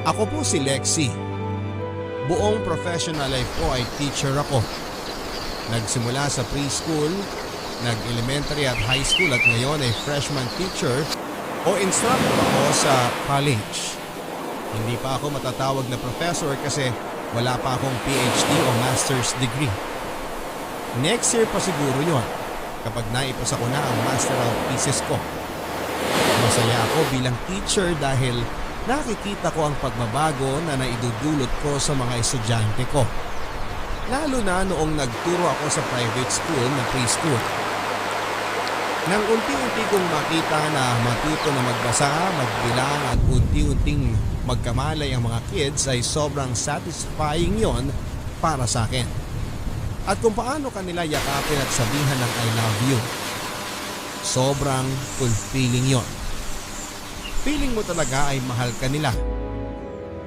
Ako po si Lexi. Buong professional life ko ay teacher ako. Nagsimula sa preschool, nag-elementary at high school at ngayon ay freshman teacher o instructor ako sa college. Hindi pa ako matatawag na professor kasi wala pa akong PhD o master's degree. Next year pa siguro yon kapag naipasa ko na ang masteral thesis ko. Masaya ako bilang teacher dahil nakikita ko ang pagbabago na naidudulot ko sa mga estudyante ko. Lalo na noong nagturo ako sa private school na preschool. Nang unti-unti kong makita na matuto na magbasa, magbilang at unti-unting magkamalay ang mga kids ay sobrang satisfying yon para sa akin. At kung paano kanila yakapin at sabihan ng I love you. Sobrang fulfilling yon. Feeling mo talaga ay mahal ka nila.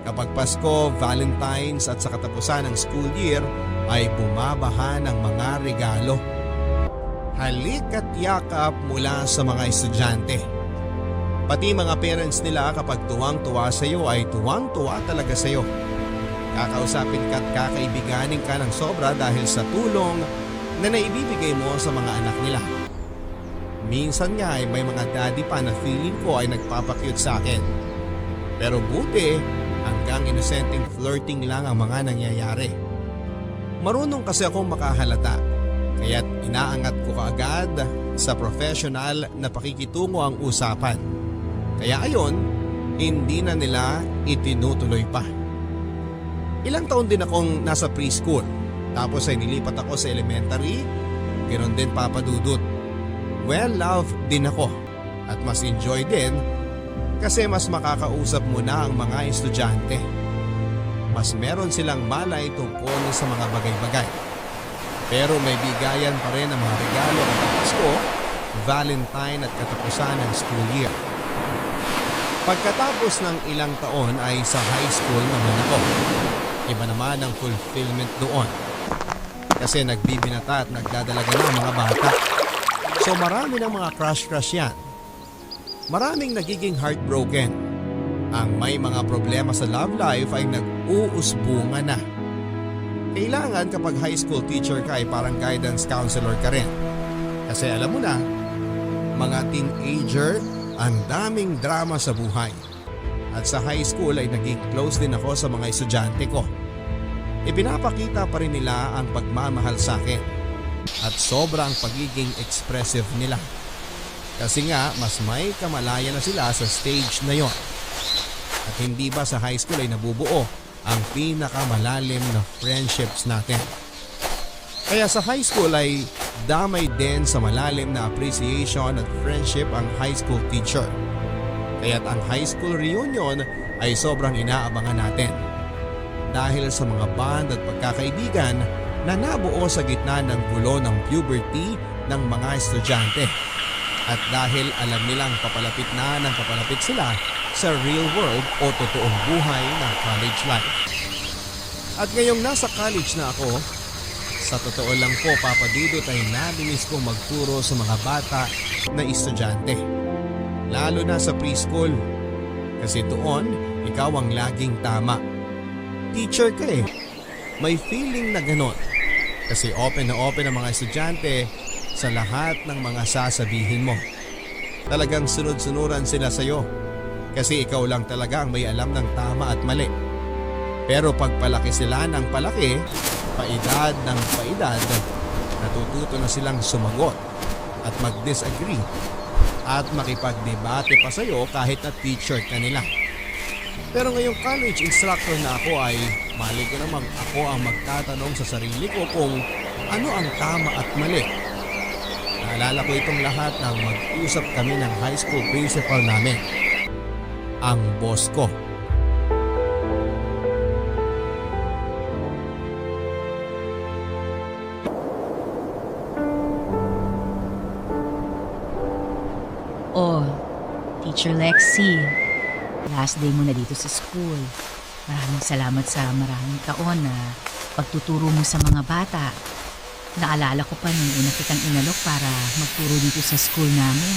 Kapag Pasko, Valentine's at sa katapusan ng school year ay bumabaha ng mga regalo. Halik at yakap mula sa mga estudyante. Pati mga parents nila kapag tuwang-tuwa sa iyo ay tuwang-tuwa talaga sa iyo. Kakausapin ka at kakaibiganin ka ng sobra dahil sa tulong na naibibigay mo sa mga anak nila. Minsan nga ay may mga daddy pa na feeling ko ay nagpapakyut sa akin. Pero buti hanggang inosenteng flirting lang ang mga nangyayari. Marunong kasi akong makahalata. Kaya't inaangat ko kaagad sa professional na pakikitungo ang usapan. Kaya ayon, hindi na nila itinutuloy pa. Ilang taon din akong nasa preschool. Tapos ay nilipat ako sa elementary. Ganon din papadudot. Well-loved din ako. At mas enjoy din kasi mas makakausap mo na ang mga estudyante. Mas meron silang malay tungkol sa mga bagay-bagay. Pero may bigayan pa rin ang mga regalo at Pasko, Valentine at katapusan ng school year. Pagkatapos ng ilang taon ay sa high school naman ako. Iba naman ang fulfillment doon. Kasi nagbibinata at nagdadalaga na ang mga bata. So marami ng mga crush yan. Maraming nagiging heartbroken. Ang may mga problema sa love life ay nag-uusbunga na. Kailangan kapag high school teacher ka ay parang guidance counselor ka rin. Kasi alam mo na, mga teenager, ang daming drama sa buhay. At sa high school ay naging close din ako sa mga estudyante ko. Ipinapakita pa rin nila ang pagmamahal sa akin. At sobrang pagiging expressive nila. Kasi nga mas may kamalaya na sila sa stage na yon. At hindi ba sa high school ay nabubuo ang pinakamalalim na friendships natin. Kaya sa high school ay damay din sa malalim na appreciation at friendship ang high school teacher. Kaya't ang high school reunion ay sobrang inaabangan natin. Dahil sa mga bond at pagkakaibigan na nabuo sa gitna ng gulo ng puberty ng mga estudyante. At dahil alam nilang papalapit na ng papalapit sila sa real world o totoong buhay ng college life. At ngayong nasa college na ako, sa totoo lang po papadudot ay nabilis kong magturo sa mga bata na estudyante. Lalo na sa preschool. Kasi doon, ikaw ang laging tama. Teacher ka eh. May feeling na ganon. Kasi open na open ang mga estudyante sa lahat ng mga sasabihin mo. Talagang sunod-sunuran sila sa'yo. Kasi ikaw lang talaga ang may alam ng tama at mali. Pero pagpalaki sila ng palaki, paedad ng paedad, natututo na silang sumagot at mag-disagree at makipagdebate pa sa'yo kahit na teacher ka nila. Pero ngayong college instructor na ako ay mali ko namang ako ang magtatanong sa sarili ko kung ano ang tama at mali. Naalala ko itong lahat nang mag-usap kami ng high school principal namin, ang boss ko. Oh, Teacher Lexi, last day mo na dito sa school. Maraming salamat sa maraming taon na pagtuturo mo sa mga bata. Naalala ko pa nung una kitang inalok para magturo dito sa school namin.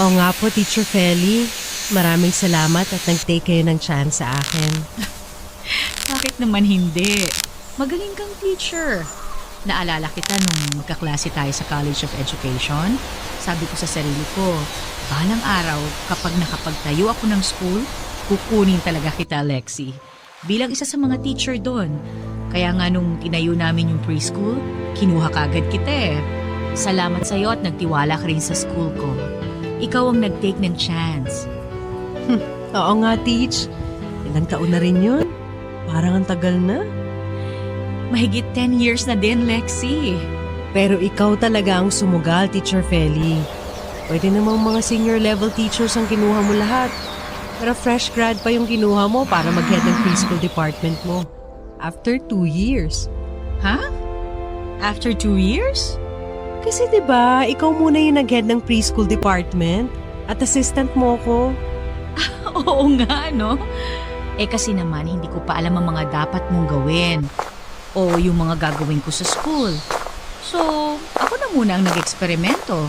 Oo nga po, Teacher Feli. Maraming salamat at nag-take kayo ng chance sa akin. Bakit naman hindi? Magaling kang teacher. Naalala kita nung magkaklase tayo sa College of Education. Sabi ko sa sarili ko, balang araw kapag nakapagtayo ako ng school, kukunin talaga kita, Lexi. Bilang isa sa mga teacher doon. Kaya nga nung tinayo namin yung preschool, kinuha kagad kita eh. Salamat sa'yo at nagtiwala ka rin sa school ko. Ikaw ang nag-take ng chance. Oo nga, Teach. Ilang taon na rin yun? Parang ang tagal na. Mahigit 10 years na din, Lexi. Pero ikaw talaga ang sumugal, Teacher Feli. Pwede namang mga senior level teachers ang kinuha mo lahat. Pero fresh grad pa yung kinuha mo para mag-head ng preschool department mo. After 2 years. Ha? After 2 years? Kasi 'di ba, ikaw muna yung nag-head ng preschool department at assistant mo ko. Oo nga, no? Eh kasi naman, hindi ko pa alam ang mga dapat mong gawin. O yung mga gagawin ko sa school. So, ako na muna ang nag-eksperimento.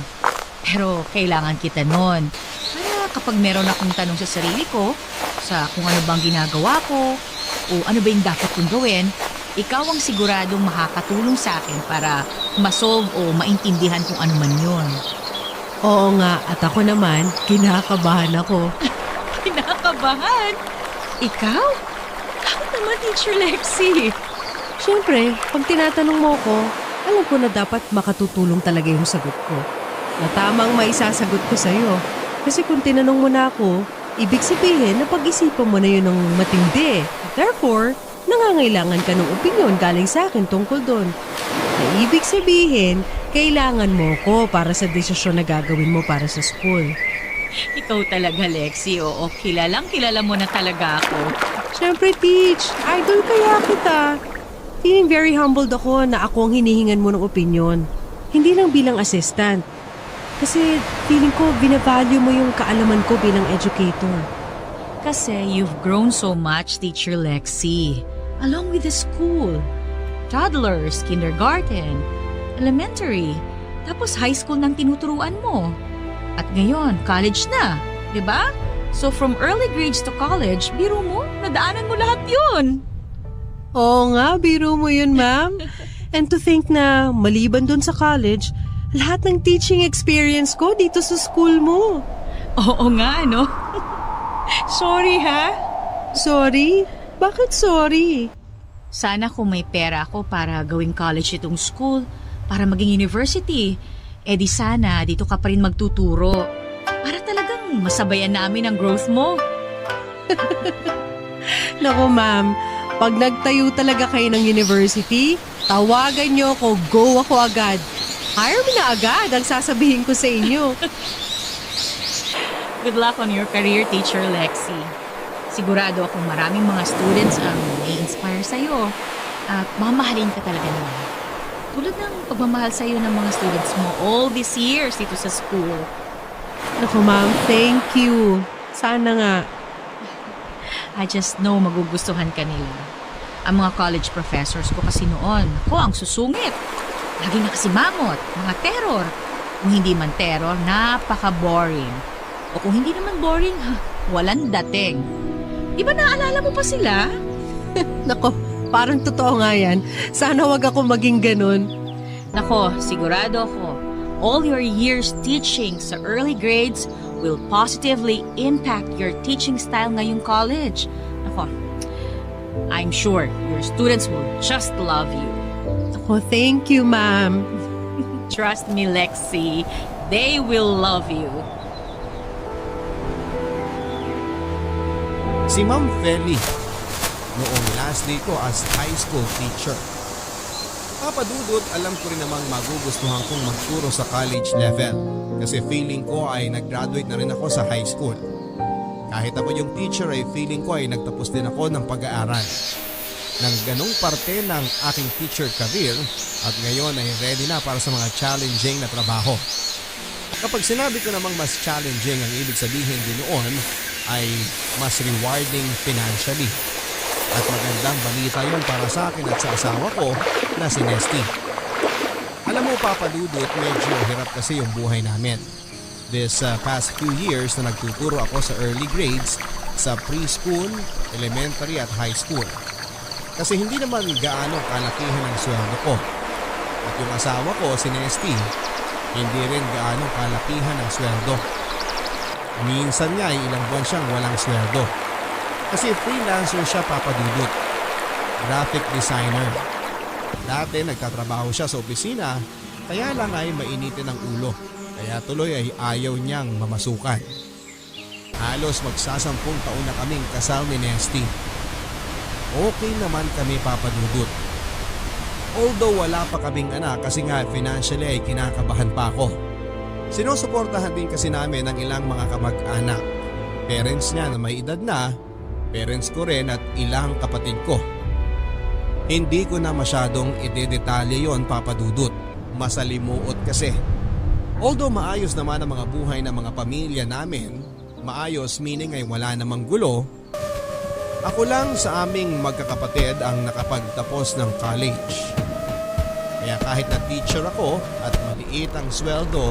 Pero kailangan kita nun. Para kapag meron akong tanong sa sarili ko, sa kung ano bang ginagawa ko, o ano ba yung dapat kong gawin, ikaw ang siguradong makakatulong sa akin para masolve o maintindihan kung ano man yun. Oo nga, at ako naman, kinakabahan ako. Kinakabahan? Ikaw? Bakit naman, Teacher Lexi? Siyempre, pag tinatanong mo ko, alam ko na dapat makatutulong talaga yung sagot ko. Na tamang maisasagot ko sa'yo. Kasi kung tinanong mo na ako, ibig sabihin na pag-isipan mo na yun ng matindi. Therefore, nangangailangan ka ng opinyon galing sa akin tungkol doon. Na ibig sabihin, kailangan mo ko para sa desisyon na gagawin mo para sa school. Ikaw talaga, Lexi. Oo, kilala mo na talaga ako. Siyempre, Teach, idol kaya kita. Feeling very humbled ako na ako ang hinihingan mo ng opinion. Hindi lang bilang assistant. Kasi feeling ko binavalue mo yung kaalaman ko bilang educator. Kasi you've grown so much, Teacher Lexi. Along with the school. Toddlers, kindergarten, elementary, tapos high school nang tinuturuan mo. At ngayon, college na, di ba? So from early grades to college, biro mo, nadaanan mo lahat yun. Oo nga, biro mo yun, ma'am. And to think na maliban dun sa college, lahat ng teaching experience ko dito sa school mo. Oo nga, no? Sorry, ha? Sorry? Bakit sorry? Sana kung may pera ako para gawing college itong school, para maging university, eh di sana dito ka pa rin magtuturo. Para talagang masabayan namin ang growth mo. Naku, ma'am, pag nagtayo talaga kayo ng university, tawagan niyo ako, go ako agad. Hire me na agad ang sasabihin ko sa inyo. Good luck on your career, Teacher Lexi. Sigurado akong maraming mga students ang may-inspire sa'yo at mamahalin ka talaga nila. Tulad ng pagmamahal sa'yo ng mga students mo all these years dito sa school. Naku, ma'am, thank you. Sana nga. I just know magugustuhan ka nila. Ang mga college professors ko kasi noon, ako ang susungit. Lagi nakasimangot, mga terror. Kung hindi man terror, napaka-boring. O kung hindi naman boring, walang dating. Di ba naalala mo pa sila? Nako, parang totoo nga yan. Sana wag ako maging ganun. Nako, sigurado ako, all your years teaching sa early grades will positively impact your teaching style ngayong college. Nako, I'm sure your students will just love you. Nako, thank you, ma'am. Trust me, Lexi, they will love you. Si Ma'am Feli, noong last day ko as high school teacher. Papadudot, alam ko rin namang magugustuhan kong magturo sa college level kasi feeling ko ay nag-graduate na rin ako sa high school. Kahit ako yung teacher ay feeling ko ay nagtapos din ako ng pag-aaral. Nang ganong parte ng aking teacher career at ngayon ay ready na para sa mga challenging na trabaho. Kapag sinabi ko namang mas challenging, ang ibig sabihin din noon ay mas rewarding financially. At magandang balita yun para sa akin at sa asawa ko na si Nesty. Alam mo, Papa Dudut, medyo hirap kasi yung buhay namin. this past few years na nagtuturo ako sa early grades sa preschool, elementary at high school. Kasi hindi naman gaano kalakihan ang sweldo ko. At yung asawa ko, si Nesty, hindi rin gaano kalakihan ang sweldo. Minsan nga ay ilang buwan siyang walang sweldo. Kasi freelancer siya, Papa Dudut. Graphic designer. Dati nagtatrabaho siya sa opisina, kaya lang ay mainitin ang ulo. Kaya tuloy ay ayaw niyang mamasukan. Halos magsasampung taon na kaming kasal ni Nesty. Okay naman kami, Papa Dudut. Although wala pa kaming anak kasi nga financially ay kinakabahan pa ako. Sinusuportahan din kasi namin ang ilang mga kamag-anak. Parents niya na may edad na, parents ko rin at ilang kapatid ko. Hindi ko na masyadong idedetalye yon, Papa Dudut. Masalimuot kasi. Although maayos naman ang mga buhay ng mga pamilya namin, maayos meaning ay wala namang gulo, ako lang sa aming magkakapatid ang nakapagtapos ng college. Kaya kahit na teacher ako at maliit ang sweldo,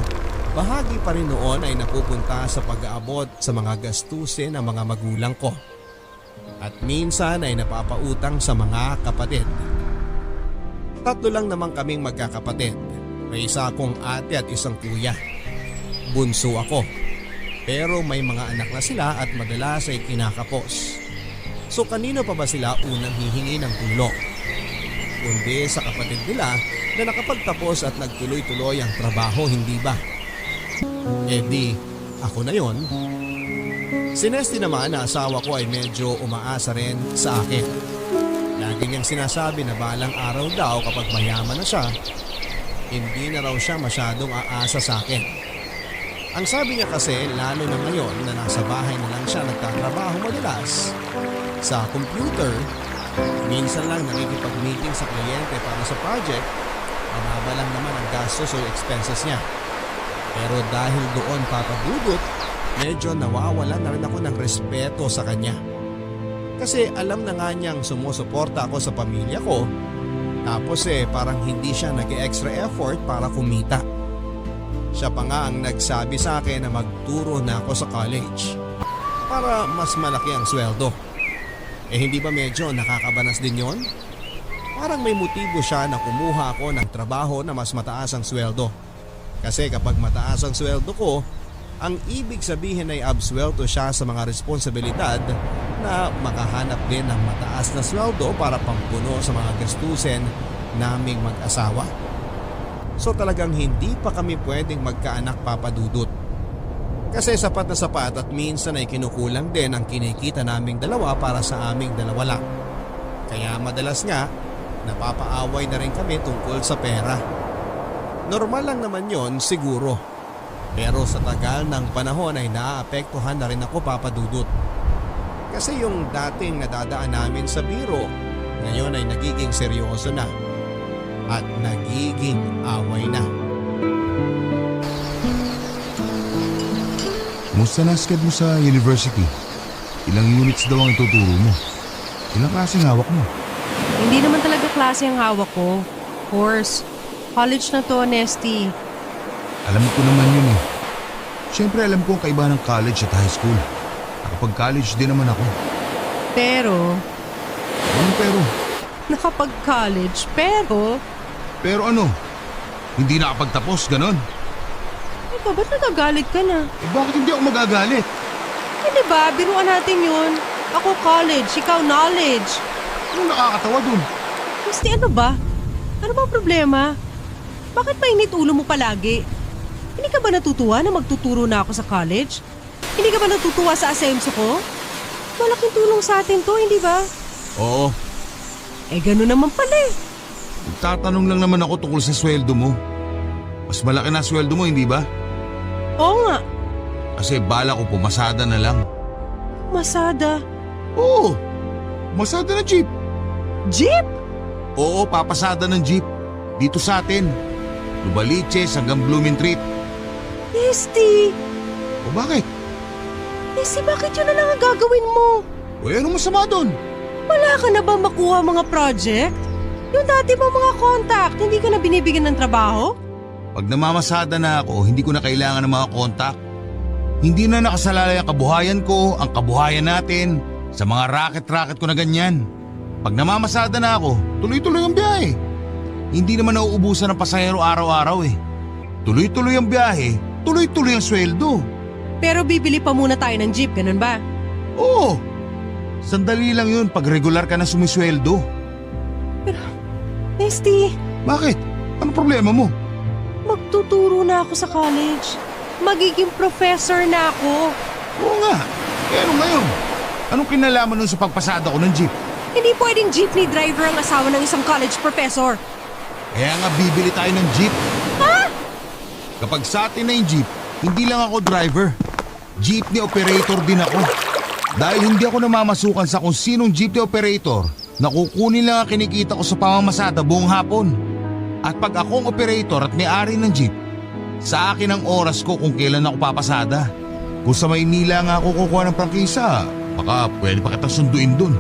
bahagi pa rin noon ay napupunta sa pag-aabot sa mga gastusin ng mga magulang ko. At minsan ay napapautang sa mga kapatid. 3 lang naman kaming magkakapatid. May isa akong ate at isang kuya. Bunso ako. Pero may mga anak na sila at madalas ay kinakapos. So kanino pa ba sila unang hihingi ng tulong? Kundi sa kapatid nila na nakapagtapos at nagtuloy-tuloy ang trabaho, hindi ba? Eh di, ako na yon. Si Nesty naman na asawa ko ay medyo umaasa rin sa akin. Lagi niyang sinasabi na balang araw daw kapag mayaman na siya, hindi na raw siya masyadong aasa sa akin. Ang sabi niya kasi lalo na ngayon na nasa bahay na lang siya nagtatrabaho madalas sa computer, minsan lang nakikipag-meeting sa kliyente para sa project, mababa lang naman ang gastos o expenses niya. Pero dahil doon, Papa Dudut, medyo nawawala na rin ako ng respeto sa kanya. Kasi alam na nga niyang sumusuporta ako sa pamilya ko, tapos parang hindi siya nag-extra effort para kumita. Siya pa nga ang nagsabi sa akin na magturo na ako sa college para mas malaki ang sweldo. Hindi ba medyo nakakabanas din yon? Parang may motibo siya na kumuha ako ng trabaho na mas mataas ang sweldo. Kasi kapag mataas ang sweldo ko, ang ibig sabihin ay absuelto siya sa mga responsibilidad na makahanap din ng mataas na sweldo para pampuno sa mga gastusin naming mag-asawa. So talagang hindi pa kami pwedeng magkaanak, Papa Dudut. Kasi sapat na sapat at minsan ay kinukulang din ang kinikita naming dalawa para sa aming dalawa lang. Kaya madalas nga, napapaaway na rin kami tungkol sa pera. Normal lang naman yon siguro. Pero sa tagal ng panahon ay naaapektuhan na rin ako, Papa Dudut. Kasi yung dating nadadaan namin sa biro, ngayon ay nagiging seryoso na. At nagiging away na. Musta na sked mo sa university? Ilang units daw ang ituturo mo? Ilang klaseng hawak mo? Hindi naman talaga klase ang hawak ko. Course. College na to, Nesty. Alam ko naman yun eh. Siyempre alam ko ang kaibahan ng college at high school. Nakapag-college din naman ako. Pero, Anong pero? nakapag-college, pero... Pero ano? Hindi nakapagtapos, ganon? Ikaw, ba't nagagalit ka na? Bakit hindi ako magagalit? Hindi ba, biruan natin yun. Ako college, ikaw knowledge. Anong nakakatawa dun? Misty, ano ba? Ano ba ang problema? Bakit mainit ulo mo palagi? Hindi ka ba natutuwa na magtuturo na ako sa college? Hindi ka ba natutuwa sa asenso ko? Malaking tulong sa atin to, hindi ba? Oo, Gano'n naman pala eh. tatanong lang naman ako tungkol sa sweldo mo. Mas malaki na sweldo mo, hindi ba? Oo nga, Kasi bala ko pumasada na lang. Masada. Oo, masada na jeep. Jeep? Oo, papasada ng jeep. Dito sa atin. Lubaliches hanggang Blumentritt. Misty! O bakit? Misty, bakit yun na lang ang gagawin mo? O anong masama doon? Wala ka na ba makuha mga project? Yung dati mo mga contact, hindi ka na binibigyan ng trabaho? Pag namamasada na ako, hindi ko na kailangan ng mga contact. Hindi na nakasalalay ang kabuhayan ko, ang kabuhayan natin, sa mga racket-racket ko na ganyan. Pag namamasada na ako, tuloy-tuloy ang biyahe. Hindi naman nauubusan ng pasahero araw-araw eh. Tuloy-tuloy ang biyahe, tuloy-tuloy ang sweldo. Pero bibili pa muna tayo ng jeep, ganun ba? Oo, sandali lang yun pag regular ka na sumisweldo. Nesty, Bakit? Ano problema mo? magtuturo na ako sa college. Magiging professor na ako. Oo nga, eh ano ngayon? Anong kinalaman nun sa pagpasada ko ng jeep? Hindi pwedeng jeepney driver ang asawa ng isang college professor. Kaya nga bibili tayo ng jeep. Ha? Kapag sa atin na yung jeep, hindi lang ako driver. Jeepney operator din ako. Dahil hindi ako namamasukan sa kung sinong jeepney operator, nakukunin lang ang kinikita ko sa pamamasada buong hapon. At pag akong operator at may-ari ng jeep, sa akin ang oras ko kung kailan ako papasada. Kung sa Maynila nga ako kukuha ng prangkisa, baka pwede pa kitang sunduin dun.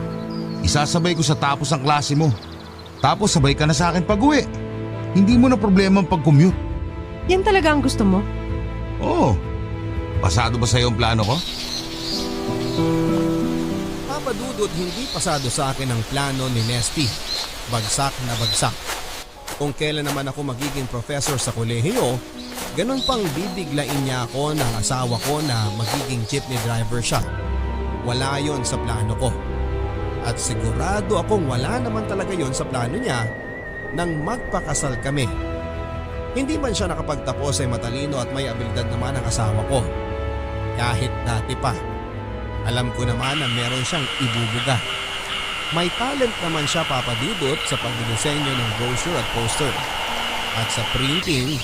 Isasabay ko sa tapos ng klase mo. Tapos sabay ka na sa akin pag-uwi. Hindi mo na problema ang pag-commute. Yan talaga ang gusto mo? Oo. Pasado ba sa'yo ang plano ko? Papa Dudut, hindi pasado sa akin ang plano ni Nesty. Bagsak na bagsak. Kung kailan naman ako magiging professor sa kolehiyo, ganun pang bibiglain niya ako ng asawa ko na magiging jeepney driver siya. Wala yon sa plano ko. At sigurado akong wala naman talaga yon sa plano niya nang magpakasal kami. Hindi man siya nakapagtapos ay matalino at may abilidad naman ang asawa ko. Kahit dati pa, alam ko naman na meron siyang ibubuga. May talent naman siya, Papa Dudut, sa pagdidisenyo ng brochure at poster. At sa printing,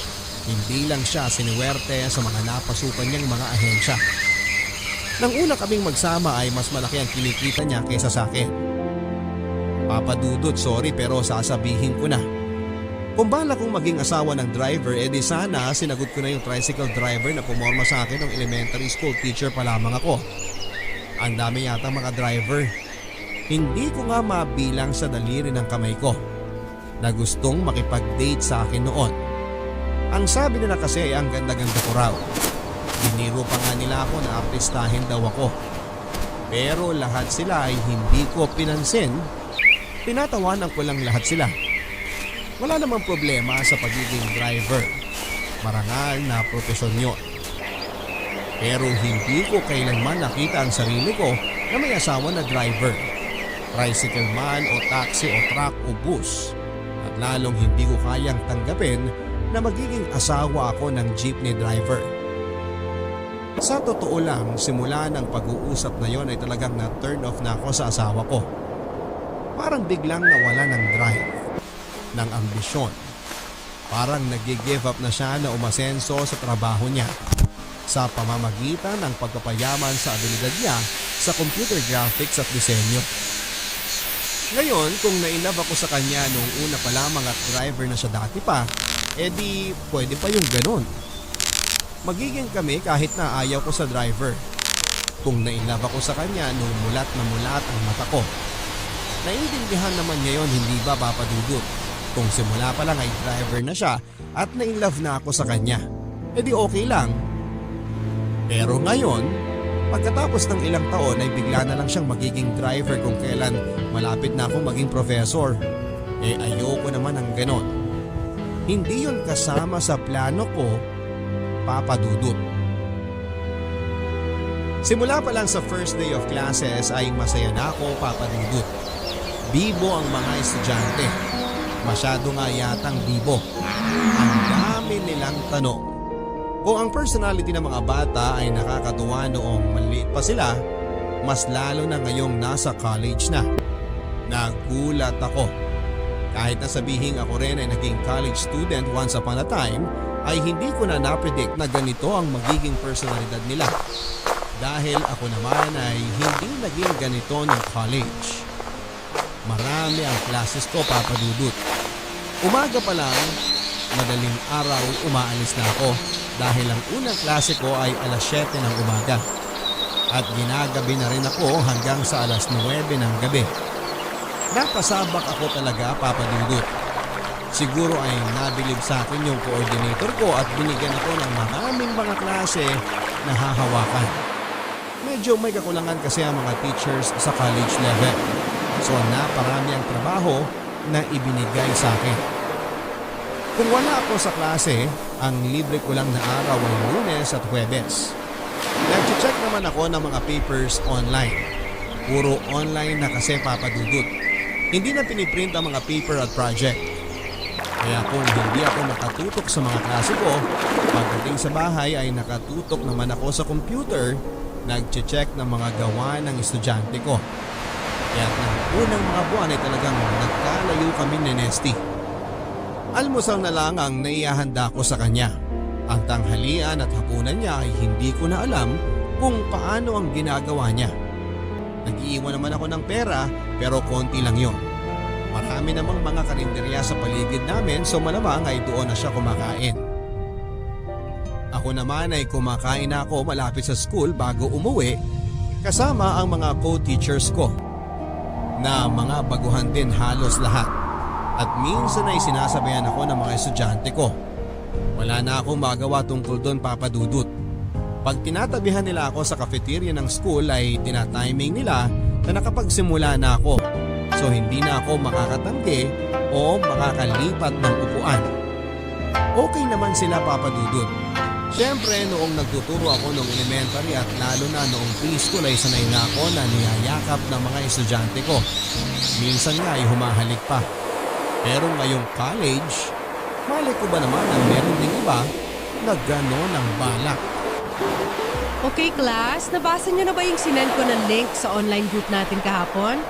hindi lang siya siniwerte sa mga napasukan niyang mga ahensya. Nang una kaming magsama ay mas malaki ang kinikita niya kaysa sa akin. Papa Dudut, sorry pero sasabihin ko na. Kung bala kong maging asawa ng driver, edi sana sinagot ko na yung tricycle driver na pumorma sa akin ng elementary school teacher pa lamang ako. Ang dami yata mga driver. Hindi ko nga mabilang sa daliri ng kamay ko na gustong makipag-date sa akin noon. Ang sabi nila kasi ay ang ganda-ganda ko raw. Biniro pa nga nila ako na artistahin daw ako. Pero lahat sila ay hindi ko pinansin. Tinatawanan ko lang lahat sila. Wala namang problema sa pagiging driver. Marangal na propesyon yun. Pero hindi ko kailanman nakita ang sarili ko na may asawa na driver. Tricycle man o taxi o truck o bus. At lalong hindi ko kayang tanggapin na magiging asawa ako ng jeepney driver. Sa totoo lang, simula ng pag-uusap na yon ay talagang na-turn off na ako sa asawa ko. Parang biglang nawala ng drive, ng ambisyon. Parang nag-give up na siya na umasenso sa trabaho niya sa pamamagitan ng pagpapayaman sa abilidad niya sa computer graphics at disenyo. Ngayon, kung na-inlove ako sa kanya nung una pa lamang at driver na siya dati pa, edi pwede pa yung ganun. Magiging kami kahit na ayaw ko sa driver. Kung na-inlove ako sa kanya nung mulat na mulat ang mata ko. Naiintindihan naman niya yun, hindi ba, Papa Dudut? Kung simula pa lang ay driver na siya at na-inlove na ako sa kanya, edi okay lang. Pero ngayon, pagkatapos ng ilang taon ay bigla na lang siyang magiging driver kung kailan malapit na akong maging professor. Eh ayoko naman ng ganon. Hindi yun kasama sa plano ko, Papa Dudut. Simula pa lang sa first day of classes ay masaya na ako, Papa Dudut. Bibo ang mga estudyante. Masyado nga yatang bibo. Ang dami nilang tanong. Kung ang personality ng mga bata ay nakakatuwa noong maliit pa sila, mas lalo na ngayong nasa college na. Nagulat ako. Kahit na sabihin ako rin ay naging college student once upon a time, ay hindi ko na napredict na ganito ang magiging personalidad nila. Dahil ako naman ay hindi naging ganito ng college. Marami ang classes ko, Papa Dudut. Umaga pa lang, madaling araw umaalis na ako. Dahil ang unang klase ko ay alas 7 ng umaga. At ginagabi na rin ako hanggang sa alas 9 ng gabi. Napasabak ako talaga, Papa Dudut. Siguro ay nabilib sa akin yung coordinator ko at binigyan ako ng maraming mga klase nahahawakan. Medyo may kakulangan kasi ang mga teachers sa college level. So naparami ang trabaho na ibinigay sa akin. Kung wala ako sa klase, ang libre ko lang na araw ay Lunes at Huwebes. Nag-check naman ako ng mga papers online. Puro online na kasi papadudot. Hindi na piniprint ang mga paper at project. Kaya kung hindi ako nakatutok sa mga klase ko, pagdating sa bahay ay nakatutok naman ako sa computer, nag-check ng mga gawa ng estudyante ko. Kaya ng unang mga buwan ay talagang nagkalayo kami ni Nesty. Almusal na lang ang naihahanda ko sa kanya. Ang tanghalian at hapunan niya ay hindi ko na alam kung paano ang ginagawa niya. Nag-iiwan naman ako ng pera pero konti lang yon. Marami namang mga karinderya sa paligid namin so malamang ay doon na siya kumakain. Ako naman ay kumakain na ako malapit sa school bago umuwi kasama ang mga co-teachers ko na mga baguhan din halos lahat. At minsan ay sinasabayan ako ng mga estudyante ko. Wala na akong magawa tungkol doon papadudot. Pag tinatabihan nila ako sa cafeteria ng school ay tinatiming nila na nakapagsimula na ako. So hindi na ako makakatanggi o makakalipat ng upuan. Okay naman sila papadudot. Siyempre noong nagtuturo ako noong elementary at lalo na noong preschool ay sanay na ako na niyayakap ng mga estudyante ko. Minsan nga ay humahalik pa. Pero ngayong college, mali ko ba naman ang meron ding iba na gano'n ang balak. Okay class, nabasa niyo na ba yung sinend ko ng link sa online group natin kahapon?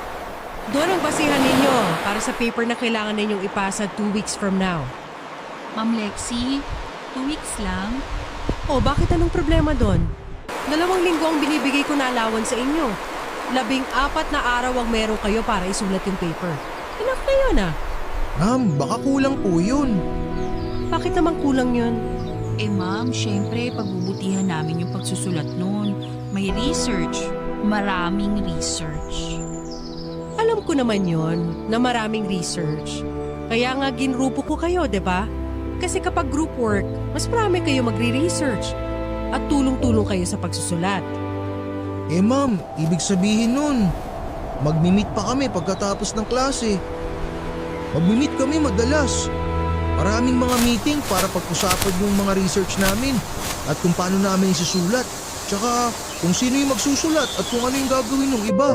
Doon ang basihan ninyo para sa paper na kailangan ninyong ipasa 2 weeks from now. Ma'am Lexie, 2 weeks lang? O bakit anong problema doon? 2 linggo ang binibigay ko na allowance sa inyo. 14 na araw ang meron kayo para isulat yung paper. Enough na yun ah. Ma'am, baka kulang po yun. Bakit naman kulang yun? Eh ma'am, syempre pagbubutihan namin yung pagsusulat nun. May research. Maraming research. Alam ko naman yon na maraming research. Kaya nga ginrupo ko kayo, 'di ba? Kasi kapag group work, mas marami kayo magre-research at tulong-tulong kayo sa pagsusulat. Eh ma'am, ibig sabihin nun, magmi-meet pa kami pagkatapos ng klase. Magmi-meet kami madalas. Maraming mga meeting para pag-usapan yung mga research namin at kung paano namin isusulat. Tsaka kung sino yung magsusulat at kung ano yung gagawin ng iba.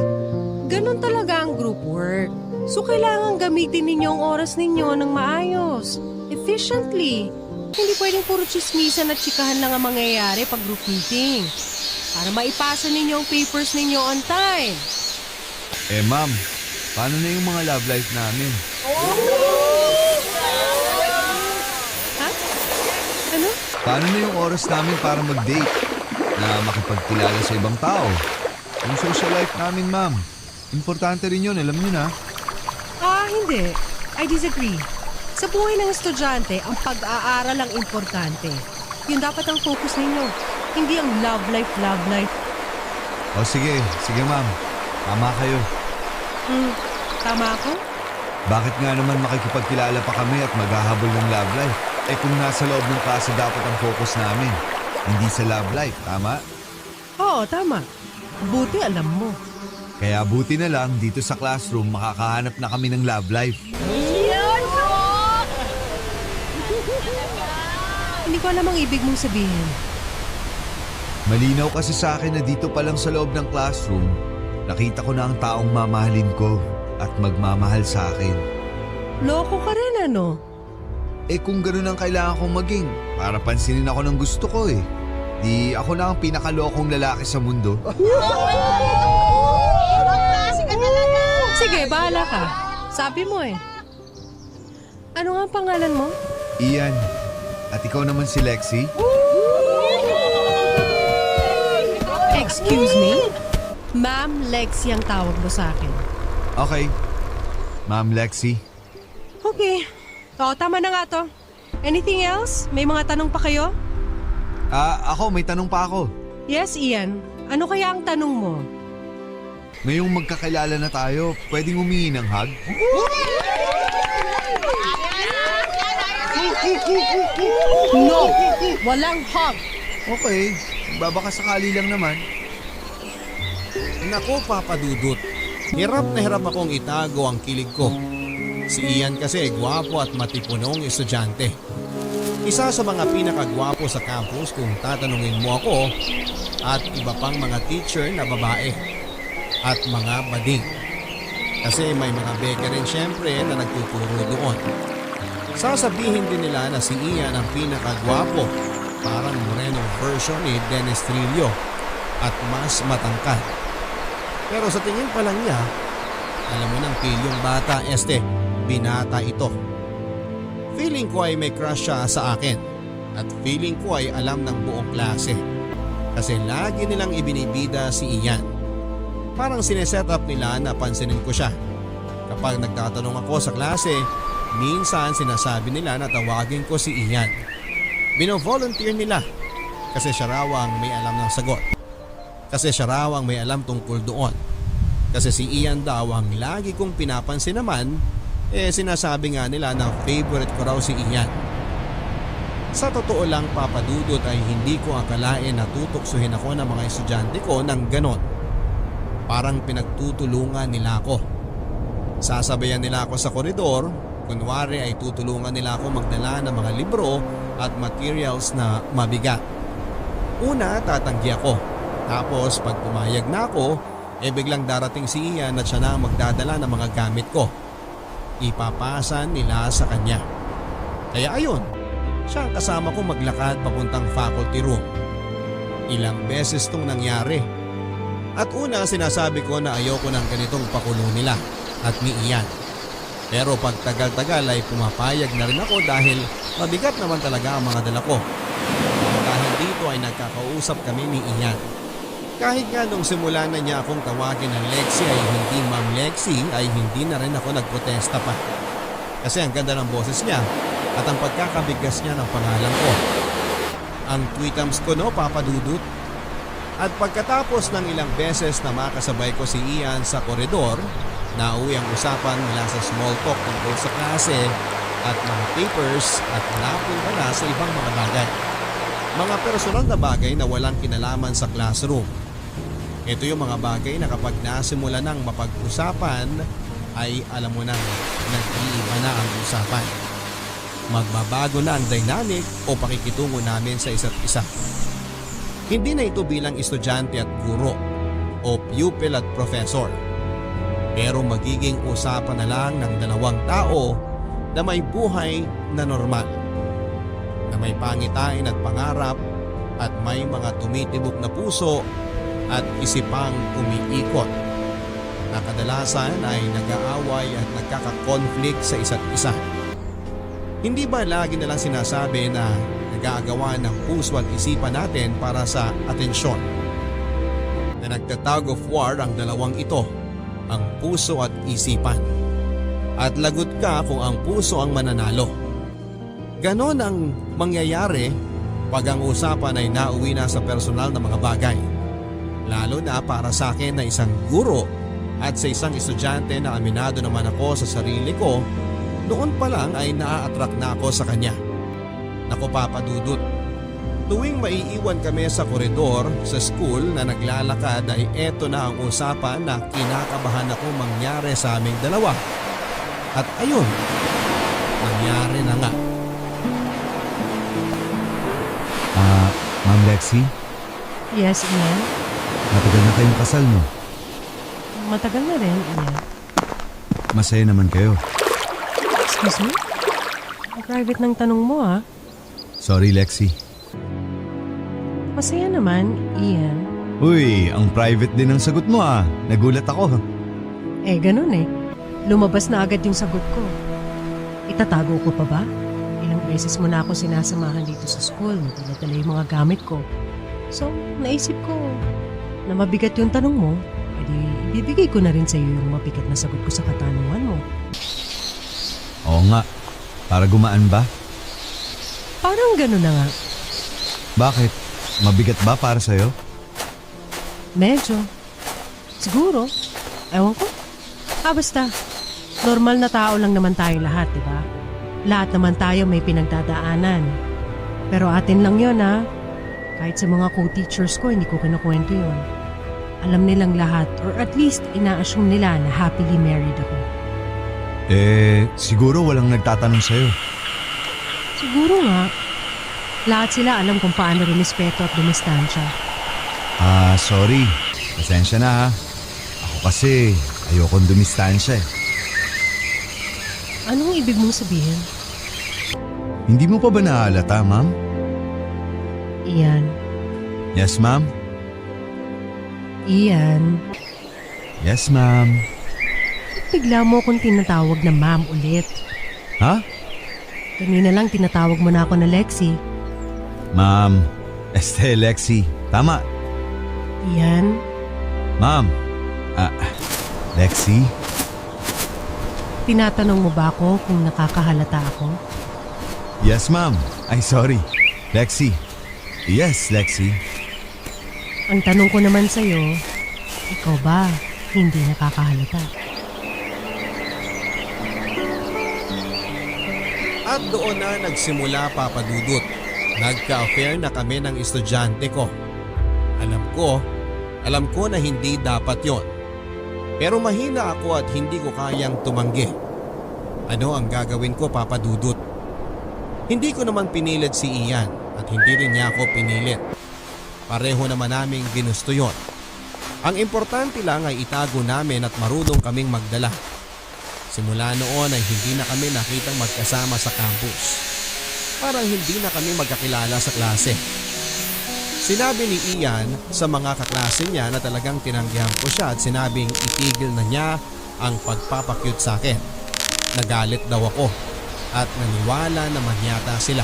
Ganon talaga ang group work. So kailangan gamitin ninyo ang oras ninyo ng maayos, efficiently. Hindi pwedeng puro chismisan at chikahan lang ang mangyayari pag group meeting. Para maipasa ninyo ang papers ninyo on time. Eh ma'am, paano na yung mga love life namin? Ha? Ano? Paano na yung oras namin para mag-date? Na makipagkilala sa ibang tao? Yung social life namin ma'am. Importante rin yun, alam niyo na. Hindi. I disagree. Sa buhay ng estudyante, ang pag-aaral ang importante. Yun dapat ang focus ninyo. Hindi ang love life, love life. O sige ma'am. Tama kayo. Tama ako? Bakit nga naman makikipagkilala pa kami at maghahabol ng love life? Eh kung nasa loob ng klase dapat ang focus namin. Hindi sa love life, tama? Oo, tama. Buti alam mo. Kaya buti na lang dito sa classroom makakahanap na kami ng love life. Hindi ko alam ang ibig mong sabihin. Malinaw kasi sa akin na dito pa lang sa loob ng classroom, nakita ko na ang taong mamahalin ko at magmamahal sa akin. Loko ka rin ano? Eh kung ganun ang kailangan kong maging, para pansinin ako ng gusto ko eh. Di ako na ang pinakalokong lalaki sa mundo. Sige, bahala ka. Sabi mo eh. Ano nga ang pangalan mo? Ian, at ikaw naman si Lexie? Excuse me? Ma'am Lexie ang tawag mo sa akin. Okay, Ma'am Lexie. Okay. O, tama na nga to. Anything else? May mga tanong pa kayo? Ako, may tanong pa ako. Yes, Ian. Ano kaya ang tanong mo? Ngayong magkakilala na tayo, pwedeng humingi ng hug? No! Walang hug! Okay, Babaka sakali lang naman. Nako Papa Dudut, hirap na hirap akong itago ang kilig ko. Si Ian kasi gwapo at matipunong estudyante. Isa sa mga pinakagwapo sa campus kung tatanungin mo ako, at iba pang mga teacher na babae at mga bading. Kasi may mga beka rin syempre na nagtuturo doon. Sasabihin din nila na si Ian ang pinakagwapo, parang moreno version ni Dennis Trillo at mas matangkad. Pero sa tingin pa lang niya, alam mo nang pilyong bata, binata ito. Feeling ko ay may crush siya sa akin at feeling ko ay alam ng buong klase. Kasi lagi nilang ibinibida si Ian. Parang sineset up nila na pansinin ko siya. Kapag nagtatanong ako sa klase, minsan sinasabi nila na tawagin ko si Ian. Bino-volunteer nila kasi siya raw ang may alam ng sagot. Kasi siya raw ang may alam tungkol doon. Kasi si Ian daw ang lagi kong pinapansin naman, sinasabi nga nila na favorite ko raw si Ian. Sa totoo lang Papa Dudut ay hindi ko akalain na tutuksuhin ako ng mga estudyante ko ng ganon. Parang pinagtutulungan nila ako. Sasabayan nila ako sa koridor, kunwari ay tutulungan nila ako magdala ng mga libro at materials na mabigat. Una, tatanggi ako. Tapos pag pumayag na ako, biglang darating si Ian at siya na ang magdadala ng mga gamit ko. Ipapasan nila sa kanya. Kaya ayun, siya ang kasama ko maglakad papuntang faculty room. Ilang beses itong nangyari. At una sinasabi ko na ayoko ng ganitong pakulo nila at ni Ian. Pero pag tagal-tagal ay pumapayag na rin ako dahil mabigat naman talaga ang mga dala ko. Dahil dito ay nagkakausap kami ni Ian. Kahit nga nung simula na niya akong tawagin ng Lexi ay hindi Ma'am Lexi ay hindi na rin ako nagprotesta pa. Kasi ang ganda ng boses niya at ang pagkakabigas niya ng pangalan ko. Ang tweetams ko no Papa Dudut. At pagkatapos ng ilang beses na makasabay ko si Ian sa koridor, nauwi ang usapan mula sa small talk tungkol sa klase at mga papers at napunta na sa ibang mga bagay. Mga personal na bagay na walang kinalaman sa classroom. Ito yung mga bagay na kapag nasimula nang mapag-usapan ay alam mo nang nag-iiba na ang usapan. Magbabago na ang dynamic o pakikitungo namin sa isa't isa. Hindi na ito bilang estudyante at guro o pupil at professor. Pero magiging usapan na lang ng dalawang tao na may buhay na normal. Na may pangitain at pangarap at may mga tumitibok na puso at isipang umiikot. Na kadalasan ay nag-aaway at nagkaka-conflict sa isa't isa. Hindi ba lagi nalang sinasabi na nag-aagawan ng puso at isipan natin para sa atensyon? Na nagtatag of war ang dalawang ito, ang puso at isipan. At lagot ka kung ang puso ang mananalo. Ganon ang mangyayari pag ang usapan ay nauwi na sa personal na mga bagay. Lalo na para sa akin na isang guro at sa isang estudyante na aminado naman ako sa sarili ko, noon pa lang ay naa-attract na ako sa kanya. Naku Papa Dudut, tuwing maiiwan kami sa koridor sa school na naglalakad ay eto na ang usapan na kinakabahan ako mangyari sa aming dalawa. At ayun, nangyari na nga. Ma'am Lexi, Yes, Ian? matagal na kayong kasal no? Matagal na rin, Ian. Masaya naman kayo. Excuse me? Ang private ng tanong mo, ah. Sorry Lexi. Masaya naman, Ian. Uy, ang private din ang sagot mo ah. Nagulat ako. Ganun eh. Lumabas na agad yung sagot ko. Itatago ko pa ba? Ilang beses mo na ako sinasamahan dito sa school. Nadala-dala yung mga gamit ko. So, naisip ko na mabigat yung tanong mo, edi ibibigay ko na rin sa iyo yung mabigat na sagot ko sa katanungan mo. Oo nga. Para gumaan ba? Parang gano'n na nga. Bakit? Mabigat ba para sa'yo? Medyo. Siguro. Ewan ko. Basta. Normal na tao lang naman tayo lahat, di ba? Lahat naman tayo may pinagdadaanan. Pero atin lang yon ha. Kahit sa mga co-teachers ko, hindi ko kinukwento yun. Alam nilang lahat or at least ina-assume nila na happily married ako. Siguro walang nagtatanong sa'yo. Siguro nga, lahat sila alam kung paano rumispeto at dumistansya. Sorry. Pasensya na ha. Ako kasi ayokong dumistansya eh. Anong ibig mong sabihin? Hindi mo pa ba nahalata, ma'am? Ian. Yes, ma'am? Ian. Yes, ma'am. Bigla mo akong tinatawag na ma'am ulit. Ha? Kanina lang tinatawag mo na ako na Lexi. Ma'am. Lexi. Tama. Ian. Ma'am. Lexi? Tinatanong mo ba ako kung nakakahalata ako? Yes, ma'am. Ay, sorry. Lexi. Yes, Lexi. Ang tanong ko naman sa'yo, ikaw ba hindi nakakahalata? At doon na nagsimula, Papa Dudut. Nagka-affair na kami ng estudyante ko. Alam ko na hindi dapat yon. Pero mahina ako at hindi ko kayang tumanggi. Ano ang gagawin ko, Papa Dudut? Hindi ko naman pinilit si Ian at hindi rin niya ako pinilit. Pareho naman naming ginusto yon. Ang importante lang ay itago namin at marunong kaming magdala. Simula noon ay hindi na kami nakitang magkasama sa campus. Parang hindi na kami magkakilala sa klase. Sinabi ni Ian sa mga kaklase niya na talagang tinanggihan ko siya at sinabing itigil na niya ang pagpapakyut sa akin. Nagalit daw ako at naniwala naman yata sila.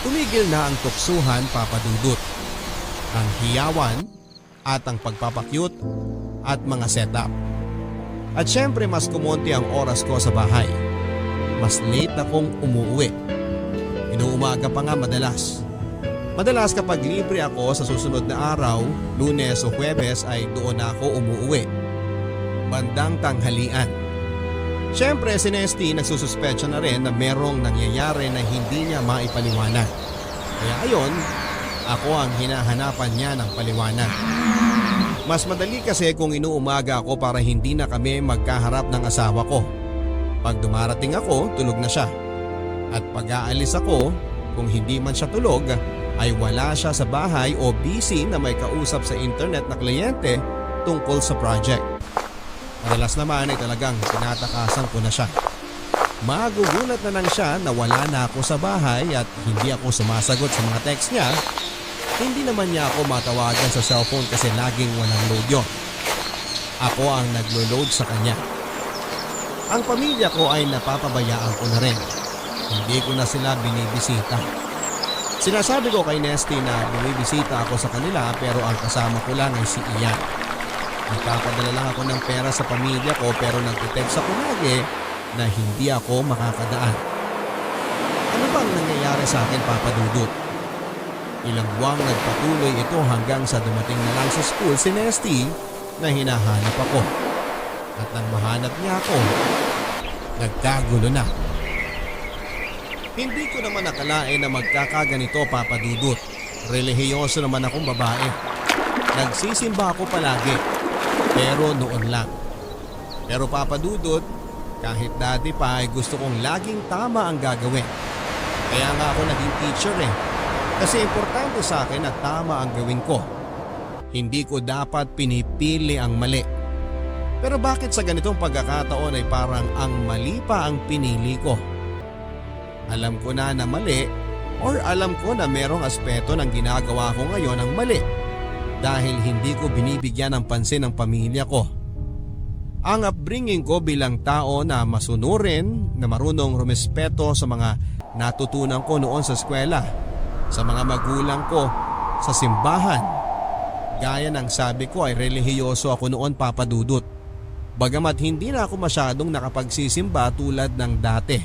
Tumigil na ang tuksuhan, Papa Dudut. Ang hiyawan at ang pagpapakyut at mga setup. At syempre mas kumonti ang oras ko sa bahay. Mas late akong umuwi. Inuumaga pa nga madalas. Madalas kapag libre ako sa susunod na araw, Lunes o Huwebes ay doon ako umuwi. Bandang tanghalian. Syempre si Nesty nagsususpetsya na rin na merong nangyayari na hindi niya maipaliwanag. Kaya ayon, ako ang hinahanapan niya ng paliwanag. Mas madali kasi kung inuumaga ako para hindi na kami magkaharap ng asawa ko. Pag dumarating ako, tulog na siya. At pag aalis ako, kung hindi man siya tulog, ay wala siya sa bahay o busy na may kausap sa internet na kliyente tungkol sa project. Madalas naman ay talagang tinatakasan ko na siya. Magugulat na lang siya na wala na ako sa bahay at hindi ako sumasagot sa mga text niya. Hindi naman niya ako matawagan sa cellphone kasi laging walang load yun. Ako ang naglo-load sa kanya. Ang pamilya ko ay napapabayaan ko na rin. Hindi ko na sila binibisita. Sinasabi ko kay Nesty na bumibisita ako sa kanila pero ang kasama ko lang ay si Ian. Nagpapadala lang ako ng pera sa pamilya ko pero nagtitext ako lagi na hindi ako makakadaan. Ano bang nangyayari sa akin, Papa Dudut? Ilang buwang nagpatuloy ito hanggang sa dumating na lang sa school si Nesty na hinahanap ako. At nang mahanap niya ako, nagkagulo na. Hindi ko naman nakalain na magkakaganito, Papa Dudut. Relihiyoso naman akong babae. Nagsisimba ako palagi, pero noon lang. Pero Papa Dudut, kahit dati pa ay gusto kong laging tama ang gagawin. Kaya nga ako naging teacher eh. Kasi importante sa akin na tama ang gawin ko. Hindi ko dapat pinipili ang mali. Pero bakit sa ganitong pagkakataon ay parang ang mali pa ang pinili ko? Alam ko na mali or alam ko na merong aspeto ng ginagawa ko ngayon ang mali dahil hindi ko binibigyan ng pansin ang pamilya ko. Ang upbringing ko bilang tao na masunurin, na marunong rumispeto sa mga natutunan ko noon sa eskwela, sa mga magulang ko, sa simbahan. Gaya ng sabi ko ay relihiyoso ako noon, Papa Dudut. Bagamat hindi na ako masyadong nakapagsisimba tulad ng dati.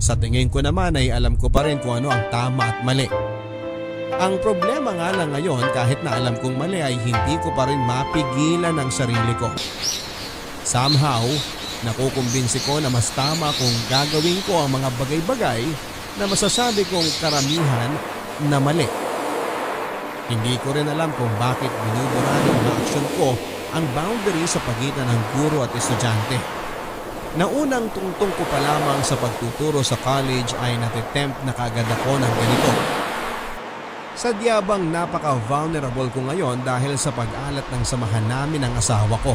Sa tingin ko naman ay alam ko pa rin kung ano ang tama at mali. Ang problema nga lang ngayon kahit na alam kong mali ay hindi ko pa rin mapigilan ang sarili ko. Somehow, nakukumbinsi ko na mas tama kung gagawin ko ang mga bagay-bagay na masasabi kong karamihan na mali. Hindi ko rin alam kung bakit binubura ng mga aksyon ko ang boundary sa pagitan ng guro at estudyante. Naunang tungtong ko pa lamang sa pagtuturo sa college ay natitempt na kaagad ako ng ganito. Sadyabang napaka-vulnerable ko ngayon dahil sa pag-alat ng samahan namin ng asawa ko.